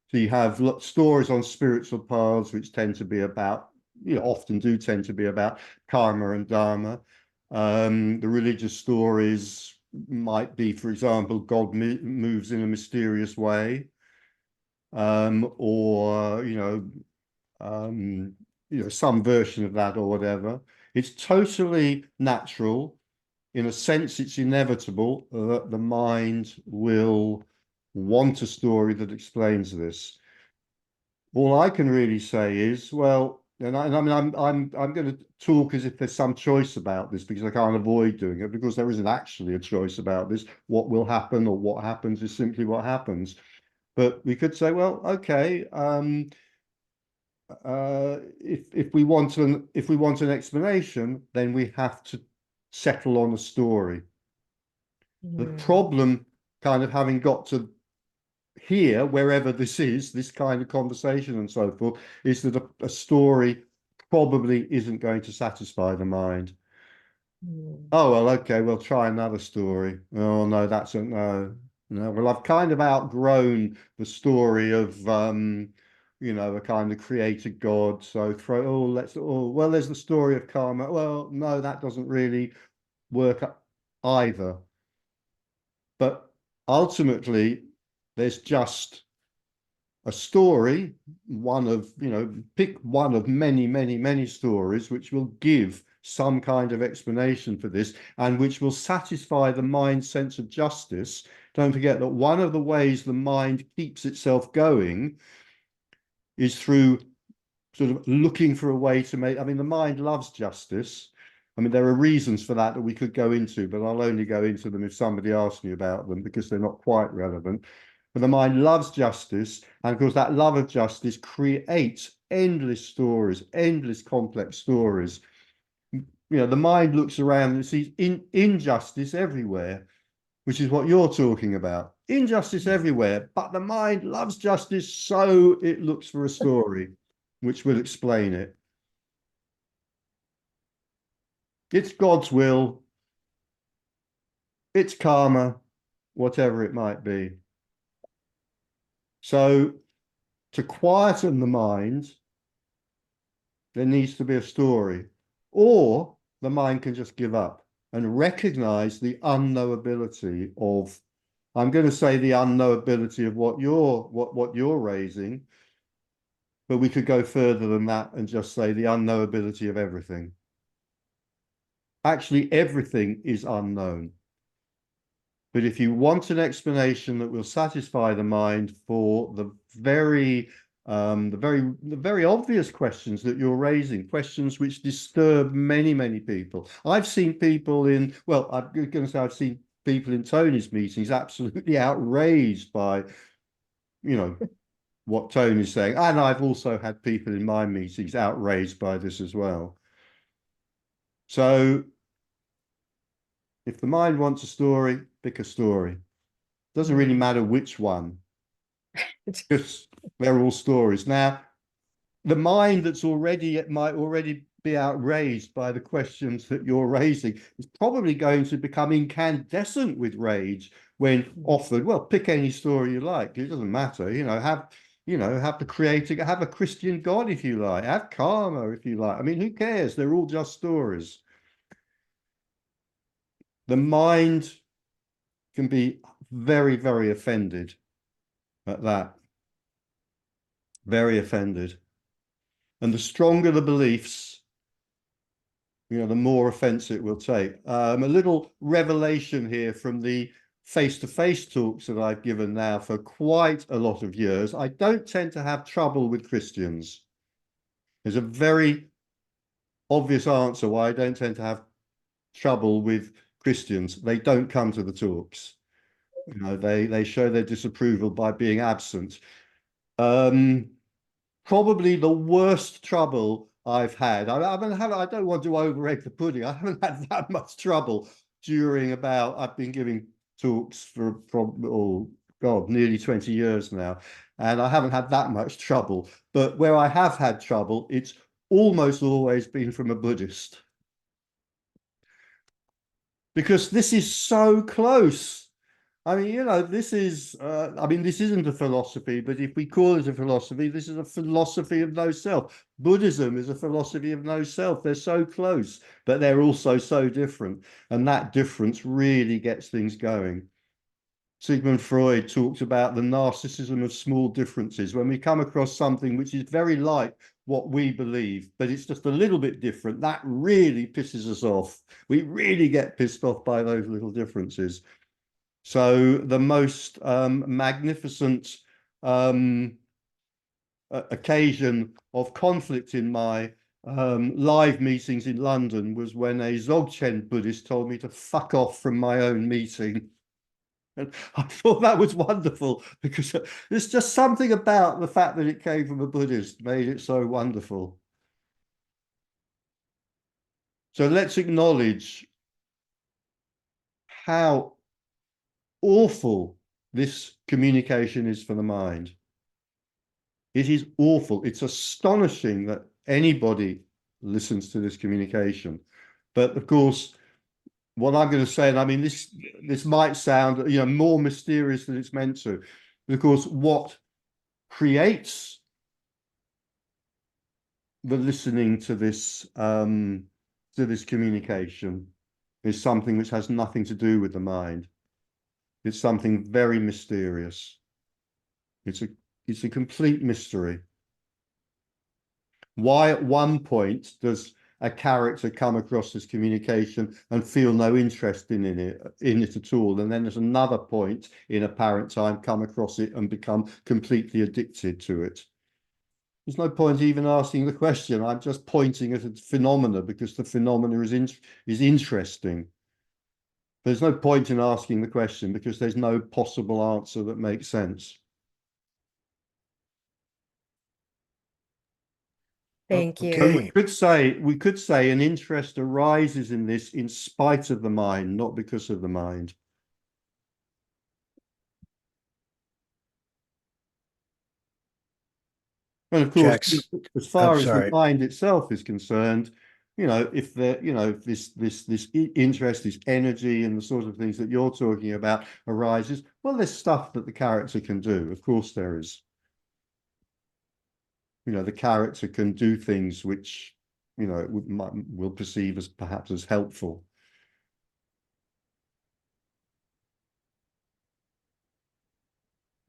So you have stories on spiritual paths, which tend to be about, you know, often do tend to be about karma and dharma. The religious stories might be, for example, God moves in a mysterious way, or some version of that or whatever. It's totally natural. In a sense, it's inevitable that the mind will want a story that explains this. All I can really say is, well, I mean, I'm going to talk as if there's some choice about this because I can't avoid doing it, because there isn't actually a choice about this. What will happen or what happens is simply what happens. But we could say, well, okay, if we want an explanation, then we have to settle on a story. The problem, kind of having got to here, wherever this is, this kind of conversation and so forth, is that a story probably isn't going to satisfy the mind. Oh, well, okay, we'll try another story. Oh, no, that's a no. No, well, I've kind of outgrown the story of, a kind of created God. So well, there's the story of karma. Well, no, that doesn't really work either. But ultimately, there's just a story, pick one of many, many, many stories which will give some kind of explanation for this and which will satisfy the mind's sense of justice. Don't forget that one of the ways the mind keeps itself going is through sort of looking for a way to make, I mean, the mind loves justice. I mean, there are reasons for that we could go into, but I'll only go into them if somebody asks me about them because they're not quite relevant. But the mind loves justice, and of course that love of justice creates endless stories, endless complex stories. The mind looks around and sees injustice everywhere, which is what you're talking about. Injustice everywhere, but the mind loves justice, so it looks for a story which will explain it. It's God's will, it's karma, whatever it might be. So to quieten the mind, there needs to be a story, or the mind can just give up and recognize the unknowability of, I'm going to say the unknowability of what you're raising, but we could go further than that and just say the unknowability of everything. Actually, everything is unknown. But if you want an explanation that will satisfy the mind for the very obvious questions that you're raising, questions which disturb many, many people. I've seen people I'm going to say I've seen people in Tony's meetings absolutely outraged by, what Tony's saying. And I've also had people in my meetings outraged by this as well. So if the mind wants a story, pick a story. Doesn't really matter which one, because they're all stories. Now, the mind might already be outraged by the questions that you're raising is probably going to become incandescent with rage when offered, well, pick any story you like. It doesn't matter, have the creator, have a Christian God if you like, have karma if you like. I mean, who cares? They're all just stories. The mind can be very, very offended at that. Very offended. And the stronger the beliefs, the more offense it will take. A little revelation here from the face-to-face talks that I've given now for quite a lot of years. I don't tend to have trouble with Christians. There's a very obvious answer why I don't tend to have trouble with Christians. They don't come to the talks. You know, they show their disapproval by being absent. Probably the worst trouble I've had. I don't want to over-egg the pudding. I haven't had that much trouble during I've been giving talks for oh God, nearly 20 years now, and I haven't had that much trouble. But where I have had trouble, it's almost always been from a Buddhist. Because this is so close. I mean, you know, this is, this isn't a philosophy, but if we call it a philosophy, this is a philosophy of no self. Buddhism is a philosophy of no self. They're so close, but they're also so different. And that difference really gets things going. Sigmund Freud talks about the narcissism of small differences. When we come across something which is very like what we believe, but it's just a little bit different, that really pisses us off. We really get pissed off by those little differences. So the most magnificent occasion of conflict in my live meetings in London was when a Dzogchen Buddhist told me to fuck off from my own meeting. And I thought that was wonderful because there's just something about the fact that it came from a Buddhist made it so wonderful. So let's acknowledge how awful this communication is for the mind. It is awful. It's astonishing that anybody listens to this communication. But of course, what I'm going to say, and I mean, this might sound, you know, more mysterious than it's meant to, but of course, what creates the listening to this communication is something which has nothing to do with the mind. It's something very mysterious. It's a complete mystery. Why at one point does a character come across this communication and feel no interest in it at all, and then there's another point in apparent time come across it and become completely addicted to it? There's no point even asking the question. I'm just pointing at a phenomena because the phenomena is interesting. There's no point in asking the question because there's no possible answer that makes sense. Thank you. Okay. We could say an interest arises in this in spite of the mind, not because of the mind. And of course, Jax, as far as the sorry. mind itself is concerned, you know, if this interest, this energy, and the sort of things that you're talking about arises, well, there's stuff that the character can do. Of course, there is. You know, the character can do things which, you know, will perceive as perhaps as helpful.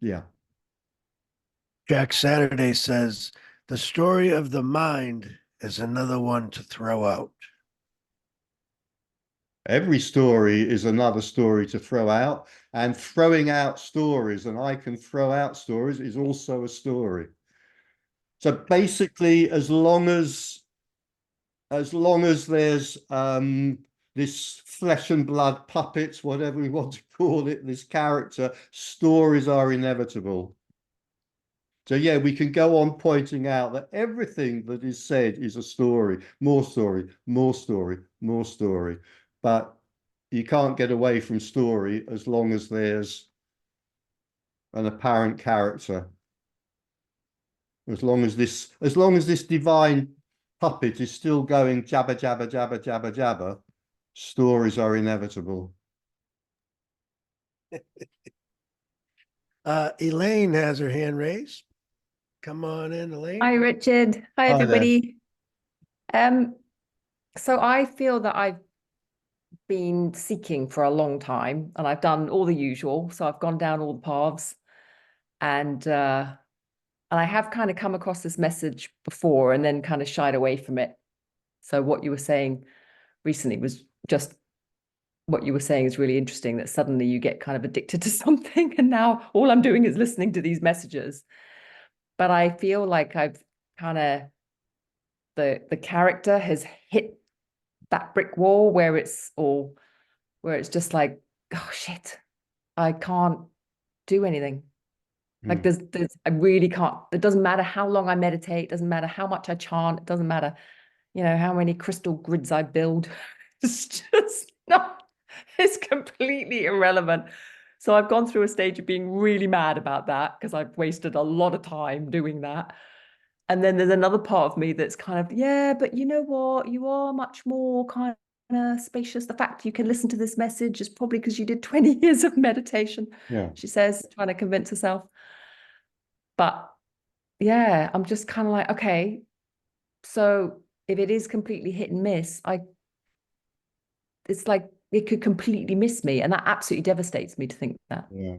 Yeah. Jack Saturday says, the story of the mind is another one to throw out. Every story is another story to throw out, and throwing out stories, and I can throw out stories, is also a story. So basically, as long as there's this flesh and blood puppets, whatever we want to call it, this character, stories are inevitable. So yeah, we can go on pointing out that everything that is said is a story, more story, more story, more story. But you can't get away from story as long as there's an apparent character. As long as this divine puppet is still going jabba, jabba, jabba, jabba, jabba, stories are inevitable. Elaine has her hand raised. Come on in, Elaine. Hi, Richard. Hi, Hi there. everybody. So I feel that I've been seeking for a long time, and I've done all the usual. So I've gone down all the paths, and I have kind of come across this message before and then kind of shied away from it. So what you were saying recently was just what you were saying is really interesting, that suddenly you get kind of addicted to something, and now all I'm doing is listening to these messages. But I feel like I've kind of, the character has hit that brick wall where it's just like, oh shit, I can't do anything. Like Hmm. I really can't. It doesn't matter how long I meditate, doesn't matter how much I chant, it doesn't matter, how many crystal grids I build. It's just not, it's completely irrelevant. So I've gone through a stage of being really mad about that because I've wasted a lot of time doing that. And then there's another part of me that's kind of, yeah, but you know what? You are much more kind of spacious. The fact you can listen to this message is probably because you did 20 years of meditation, Yeah. she says, trying to convince herself. But yeah, I'm just kind of like, okay, so if it is completely hit and miss, it's like it could completely miss me. And that absolutely devastates me to think that. Yeah.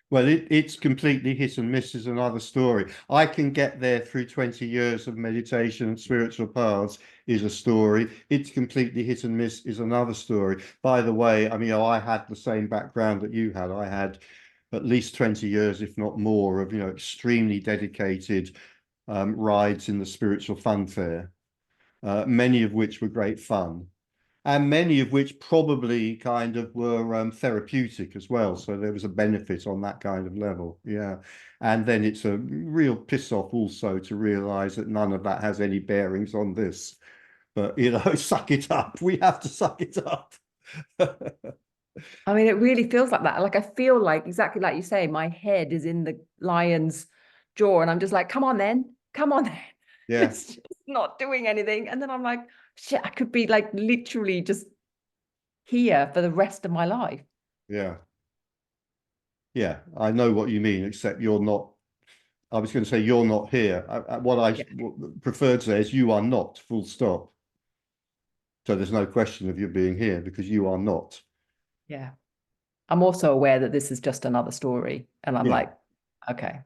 Well, it's completely hit and miss is another story. I can get there through 20 years of meditation and spiritual paths is a story. It's completely hit and miss is another story. By the way, I mean, I had the same background that you had. I had at least 20 years, if not more, of, extremely dedicated rides in the spiritual fun fair, many of which were great fun. And many of which probably kind of were therapeutic as well. So there was a benefit on that kind of level. Yeah. And then it's a real piss off also to realize that none of that has any bearings on this. But, suck it up. We have to suck it up. I mean, it really feels like that. Like, I feel like, exactly like you say, my head is in the lion's jaw. And I'm just like, come on then. Come on then. Yeah. It's just not doing anything. And then I'm like, shit, I could be like literally just here for the rest of my life. Yeah. Yeah. I know what you mean, except you're not. I was going to say you're not here. What I prefer to say is you are not, full stop. So there's no question of you being here because you are not. Yeah. I'm also aware that this is just another story. And I'm like, okay.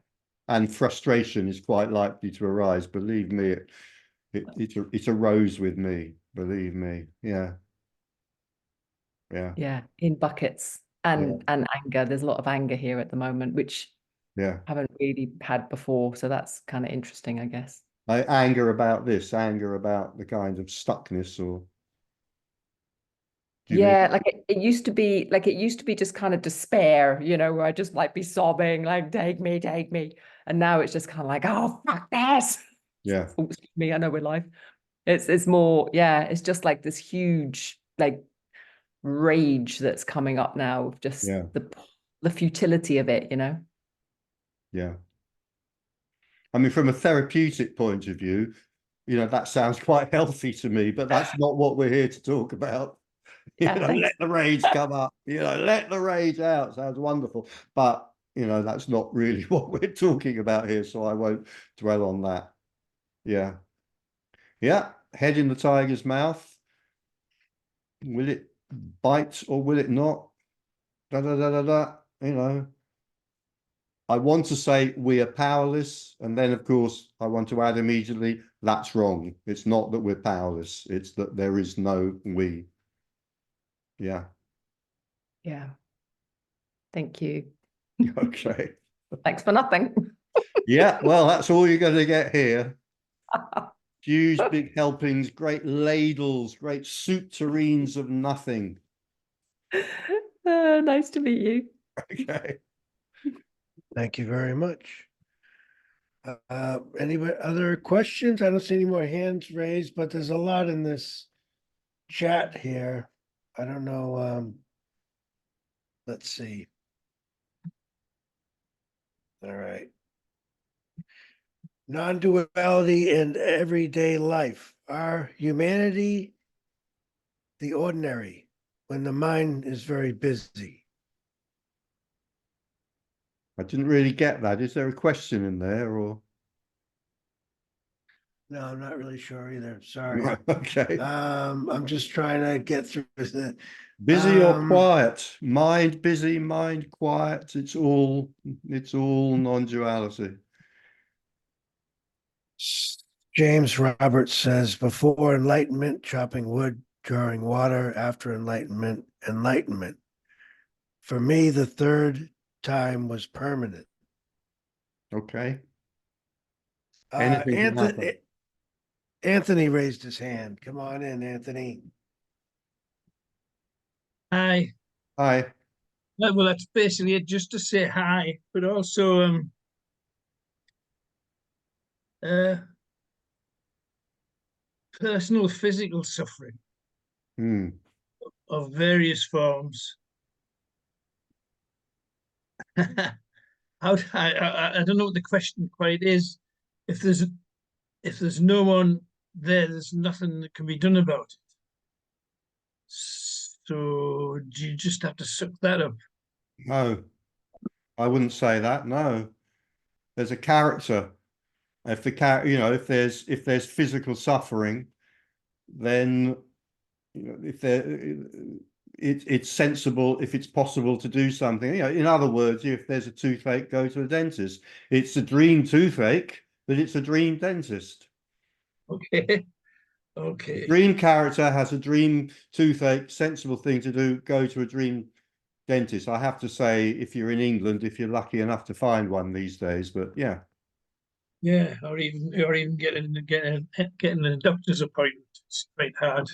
And frustration is quite likely to arise. Believe me, it arose with me. Believe me. Yeah. Yeah. Yeah. In buckets and anger. There's a lot of anger here at the moment, which Yeah. I haven't really had before. So that's kind of interesting, I guess. Anger about this, anger about the kind of stuckness, or do you mean? Yeah, like it used to be, just kind of despair, where I just like be sobbing, like, take me, take me. And now it's just kind of like, oh, fuck this. Yeah. Oh, excuse me, I know we're live. It's more, it's just like this huge, like, rage that's coming up now of just the futility of it, Yeah. I mean, from a therapeutic point of view, that sounds quite healthy to me, but that's not what we're here to talk about. Let the rage come up, let the rage out. Sounds wonderful. But, that's not really what we're talking about here. So I won't dwell on that. Yeah. Yeah. Head in the tiger's mouth. Will it bite or will it not? Da, da, da, da, da. I want to say we are powerless. And then, of course, I want to add immediately, that's wrong. It's not that we're powerless. It's that there is no we. Yeah. Yeah. Thank you. Okay. Thanks for nothing. Yeah, well, that's all you're going to get here. Huge, big helpings, great ladles, great soup tureens of nothing. Nice to meet you. Okay. Thank you very much. Any other questions? I don't see any more hands raised, but there's a lot in this chat here. I don't know. Let's see. All right. Non-duality in everyday life. Our humanity, the ordinary, when the mind is very busy. I didn't really get that. Is there a question in there or? No, I'm not really sure either. Sorry. Okay. I'm just trying to get through the Busy or quiet? Mind busy, mind quiet. It's all non-duality. James Roberts says, before enlightenment, chopping wood, drawing water, after enlightenment, enlightenment. For me, the third time was permanent. Okay. Anything can happen. Anthony raised his hand. Come on in, Anthony. Hi. Hi. Well, that's basically it, just to say hi, but also uh, personal physical suffering Hmm. of various forms. I don't know what the question quite is. If there's no one there, there's nothing that can be done about it. So you just have to suck that up. No, I wouldn't say that. No, there's a character. If the if there's physical suffering, then if it's sensible, if it's possible to do something. In other words, if there's a toothache, go to a dentist. It's a dream toothache, but it's a dream dentist. Okay. Okay. Dream character has a dream toothache, sensible thing to do, go to a dream dentist. I have to say, if you're in England, if you're lucky enough to find one these days, but yeah. Yeah, or even getting a doctor's appointment. It's quite hard.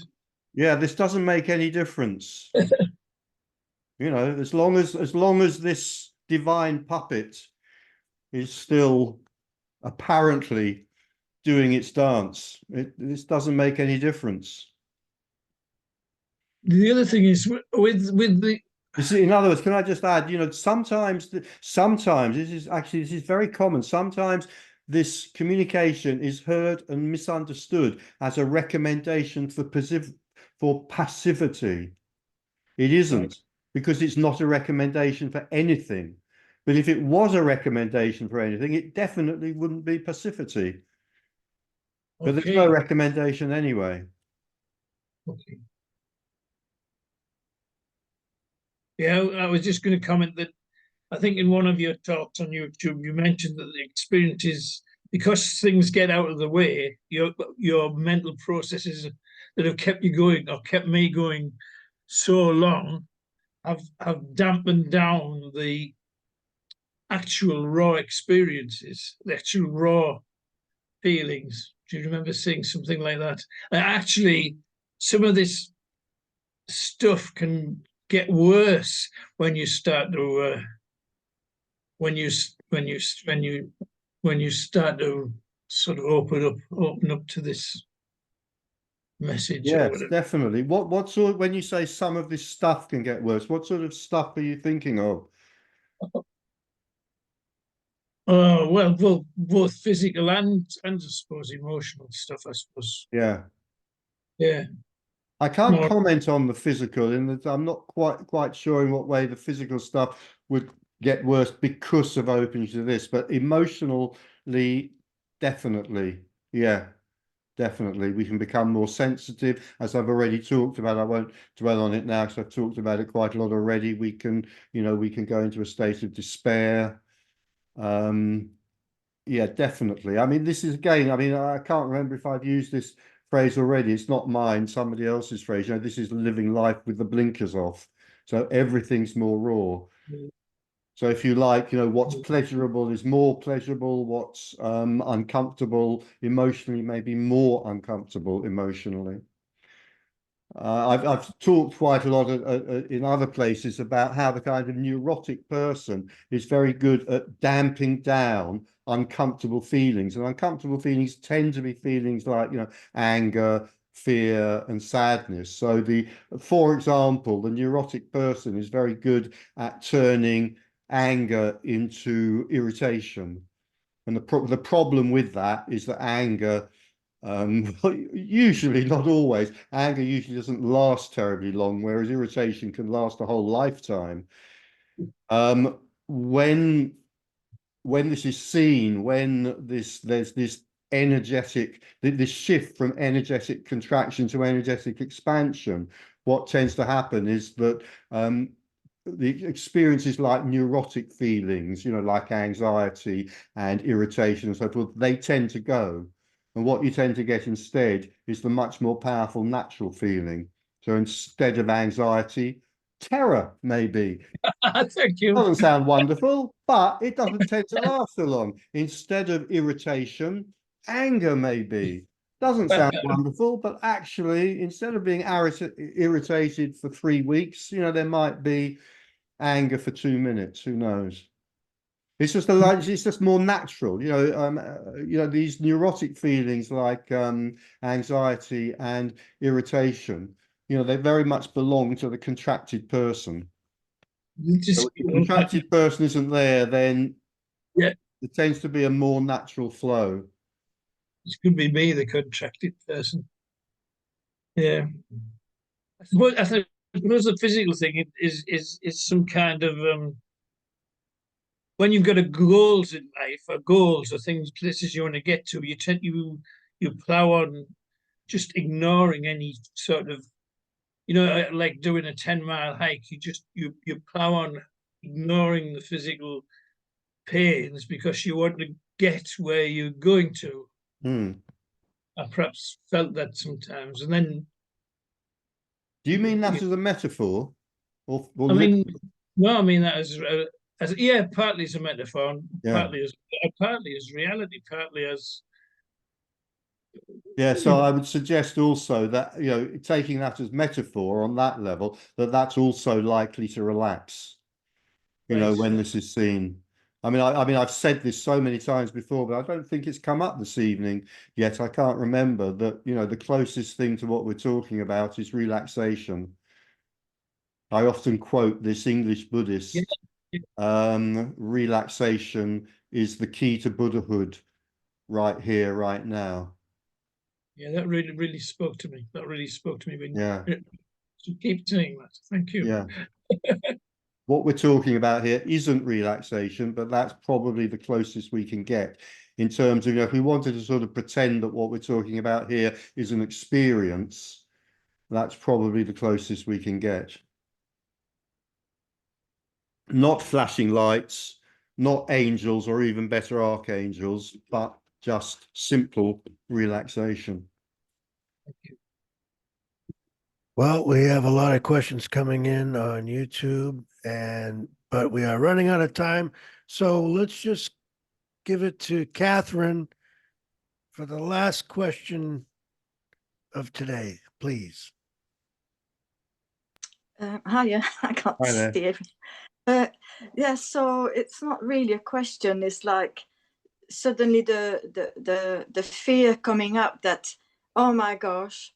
Yeah, this doesn't make any difference. As long as this divine puppet is still apparently doing its dance, this doesn't make any difference. The other thing is with the In other words, can I just add, sometimes this is very common. Sometimes this communication is heard and misunderstood as a recommendation for passivity. It isn't, because it's not a recommendation for anything. But if it was a recommendation for anything, it definitely wouldn't be passivity. But there's no recommendation anyway. Okay. Yeah, I was just going to comment that I think in one of your talks on YouTube, you mentioned that the experience is, because things get out of the way, your mental processes that have kept you going or kept me going so long have dampened down the actual raw experiences, the actual raw feelings. Do you remember saying something like that? Actually, some of this stuff can get worse when you start to when you start to sort of open up to this message or Yes, whatever. definitely. What sort, when you say some of this stuff can get worse, what sort of stuff are you thinking of? Well, both physical and I suppose emotional stuff, I suppose. Yeah. Yeah. I can't comment on the physical, in that I'm not quite sure in what way the physical stuff would get worse because of opening to this, but emotionally, definitely. Yeah, definitely. We can become more sensitive, as I've already talked about. I won't dwell on it now because I've talked about it quite a lot already. We can go into a state of despair. Yeah, definitely. I mean, this is, again, I can't remember if I've used this phrase already. It's not mine, somebody else's phrase. This is living life with the blinkers off. So everything's more raw. So if you like, what's pleasurable is more pleasurable, what's uncomfortable emotionally may be more uncomfortable emotionally. I've talked quite a lot in other places about how the kind of neurotic person is very good at damping down uncomfortable feelings, and uncomfortable feelings tend to be feelings like anger, fear, and sadness. So for example, the neurotic person is very good at turning anger into irritation, and the problem with that is that anger, usually, not always, anger usually doesn't last terribly long, whereas irritation can last a whole lifetime. When this is seen, when there's this this shift from energetic contraction to energetic expansion, what tends to happen is that the experiences like neurotic feelings, like anxiety and irritation and so forth, they tend to go. And what you tend to get instead is the much more powerful natural feeling. So instead of anxiety, terror, maybe. Thank you. Doesn't sound wonderful, but it doesn't tend to last so long. Instead of irritation, anger, maybe. Doesn't sound wonderful, but actually, instead of being irritated for 3 weeks, there might be anger for 2 minutes. Who knows? It's just it's just more natural, these neurotic feelings like anxiety and irritation, they very much belong to the contracted person. So if the contracted person isn't there, then yeah, it tends to be a more natural flow. it could be me, the contracted person. Yeah. I suppose the physical thing is some kind of when you've got a goals in life, or goals or things, places you want to get to, you plow on just ignoring any sort of, like doing a 10-mile hike. You plow on ignoring the physical pains because you want to get where you're going to. I perhaps felt that sometimes, and then. Do you mean that as a metaphor, or I mean, no, I mean that as yeah, partly as a metaphor, partly as reality, partly as. Yeah, so I would suggest also that, taking that as metaphor on that level, that's also likely to relax, when this is seen. I mean, I've said this so many times before, but I don't think it's come up this evening yet. I can't remember that, the closest thing to what we're talking about is relaxation. I often quote this English Buddhist, relaxation is the key to Buddhahood right here, right now. Yeah, that really spoke to me. That really spoke to me. So keep saying that. Thank you. Yeah. What we're talking about here isn't relaxation, but that's probably the closest we can get in terms of, if we wanted to sort of pretend that what we're talking about here is an experience, that's probably the closest we can get. Not flashing lights, not angels or even better archangels, but just simple relaxation. Thank you. Well, we have a lot of questions coming in on YouTube, but we are running out of time. So let's just give it to Catherine for the last question of today, please. Hiya, I can't see it. Yeah, so it's not really a question. It's like suddenly the fear coming up that, oh my gosh,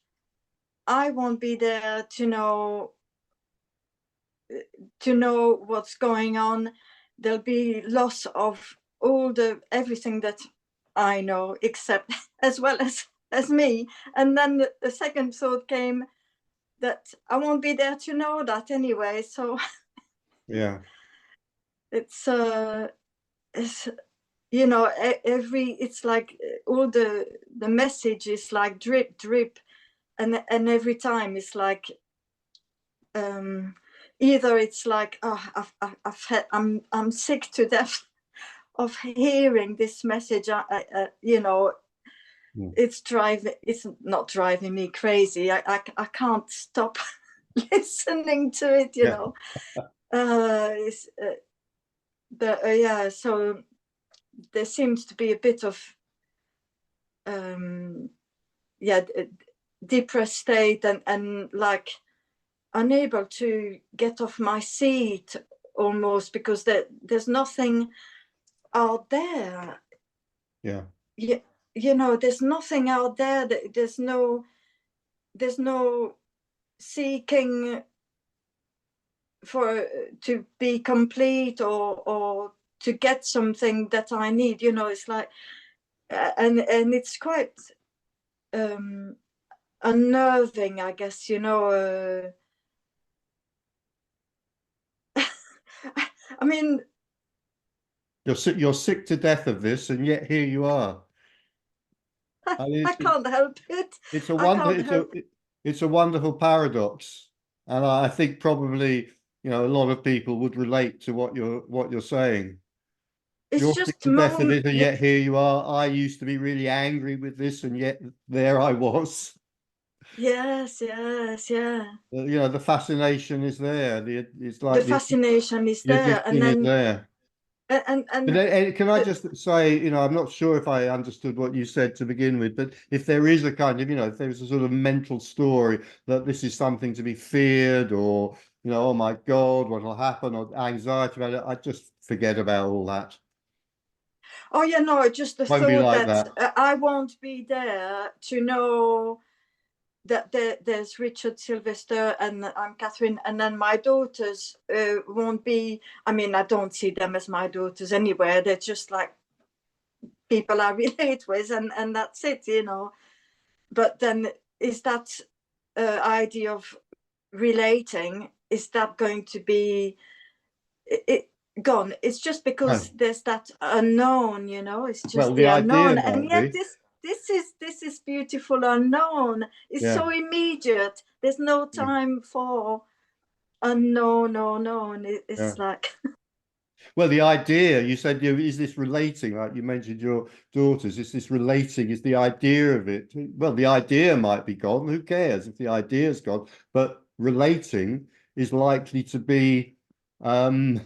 I won't be there to know what's going on. There'll be loss of everything that I know, except as well as me. And then the second thought came that I won't be there to know that anyway. So yeah, it's it's like all the message is like drip, and every time it's like either it's like, oh, I'm sick to death of hearing this message. It's not driving me crazy. I can't stop listening to it, so there seems to be a bit of depressed state and like unable to get off my seat almost, because there's nothing out there. There's nothing out there. There's no seeking to be complete or to get something that I need. It's like, and it's quite unnerving, I guess. I mean, you're sick to death of this, and yet here you are. I can't help it. It's a wonderful paradox, and I think probably a lot of people would relate to what you're saying. You're sick to death of it, and yet here you are. I used to be really angry with this, and yet there I was. Yes, yeah. The fascination is there. It's like the fascination is there, and then there. And can I just say, I'm not sure if I understood what you said to begin with, but if there is a kind of, if there's a sort of mental story that this is something to be feared or you know, oh my God, what will happen, or anxiety about it. I just forget about all that. Oh yeah, no, just the Won't be thought like that, that. I won't be there to know that there's Richard Sylvester and I'm Catherine, and then my daughters won't be. I mean, I don't see them as my daughters anywhere. They're just like people I relate with, and that's it, you know. But then is that idea of relating, is that going to be it gone? It's just because there's that unknown, you know. It's just Well, the the idea unknown, and might yet be. this is beautiful unknown. It's Yeah. so immediate. There's no time for unknown or known. It's like Well, the idea, you said, you know, is this relating? Like you mentioned your daughters, is this relating? Is the idea of it? Well, the idea might be gone. Who cares if the idea's gone? But relating is likely to be. I'm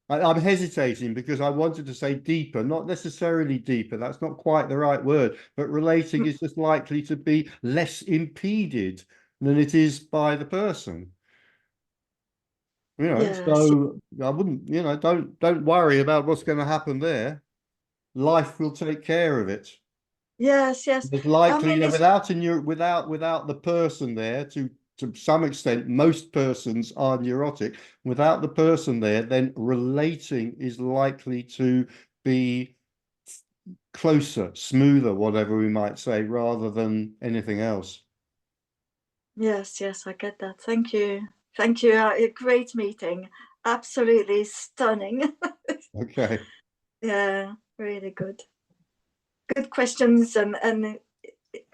hesitating because I wanted to say deeper, not necessarily deeper. That's not quite the right word. But relating is just likely to be less impeded than it is by the person. You know, yes, so I wouldn't, you know, don't worry about what's going to happen there. Life will take care of it. yes. There's I likely, mean, you know, it's without the person there, to some extent, most persons are neurotic. Without the person there, then relating is likely to be closer, smoother, whatever we might say, rather than anything else. yes, I get that. Thank you. A great meeting. Absolutely stunning. Okay. Yeah, really good. Good questions and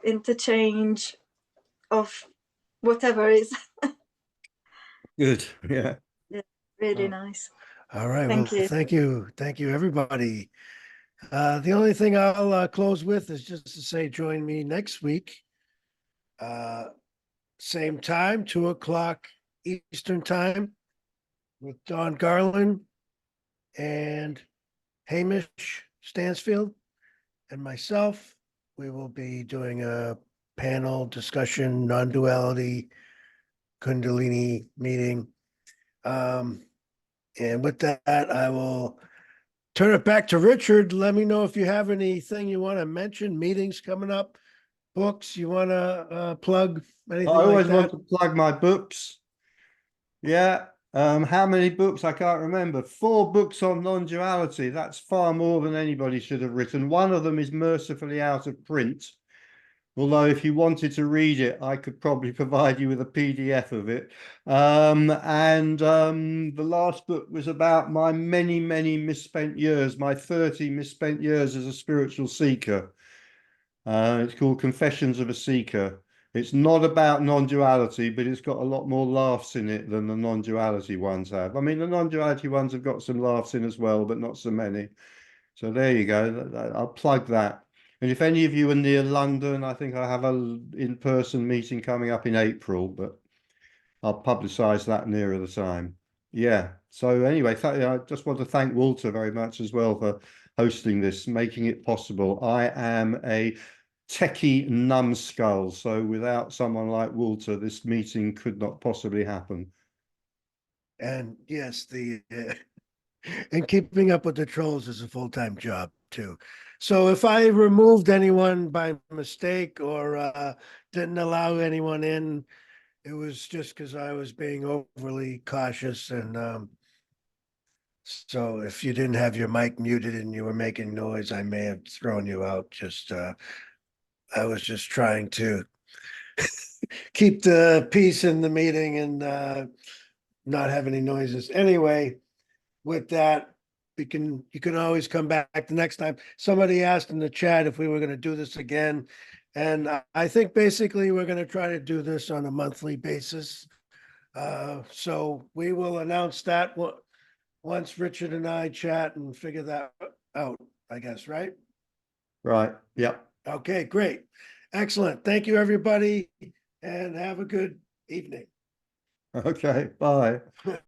interchange of whatever is. Good. Yeah. Yeah, really nice. All right. Thank Well, you. thank you, everybody. The only thing I'll close with is just to say, join me next week. Same time, 2:00 Eastern time, with Don Garland and Hamish Stansfield and myself. We will be doing a panel discussion, non-duality Kundalini meeting. And with that, I will turn it back to Richard. Let me know if you have anything you want to mention, meetings coming up, books you want to plug, anything I like always want that. to plug my books. Yeah. How many books? I can't remember. 4 books on non-duality. That's far more than anybody should have written. One of them is mercifully out of print. Although if you wanted to read it, I could probably provide you with a PDF of it. The last book was about my many, many misspent years, my 30 misspent years as a spiritual seeker. It's called Confessions of a Seeker. It's not about non-duality, but it's got a lot more laughs in it than the non-duality ones have. I mean, the non-duality ones have got some laughs in as well, but not so many. So there you go. I'll plug that. And if any of you are near London, I think I have an in-person meeting coming up in April, but I'll publicise that nearer the time. Yeah. So anyway, I just want to thank Walter very much as well for hosting this, making it possible. I am a techie numbskull, so without someone like Walter, this meeting could not possibly happen. And yes, and keeping up with the trolls is a full-time job too. So if I removed anyone by mistake or didn't allow anyone in, it was just because I was being overly cautious. And so if you didn't have your mic muted and you were making noise, I may have thrown you out. I was just trying to keep the peace in the meeting and not have any noises. Anyway, with that, you can always come back the next time. Somebody asked in the chat if we were going to do this again. And I think basically we're going to try to do this on a monthly basis. So we will announce that once Richard and I chat and figure that out, I guess, right? Right. Yep. Okay, great. Excellent. Thank you, everybody, and have a good evening. Okay. Bye.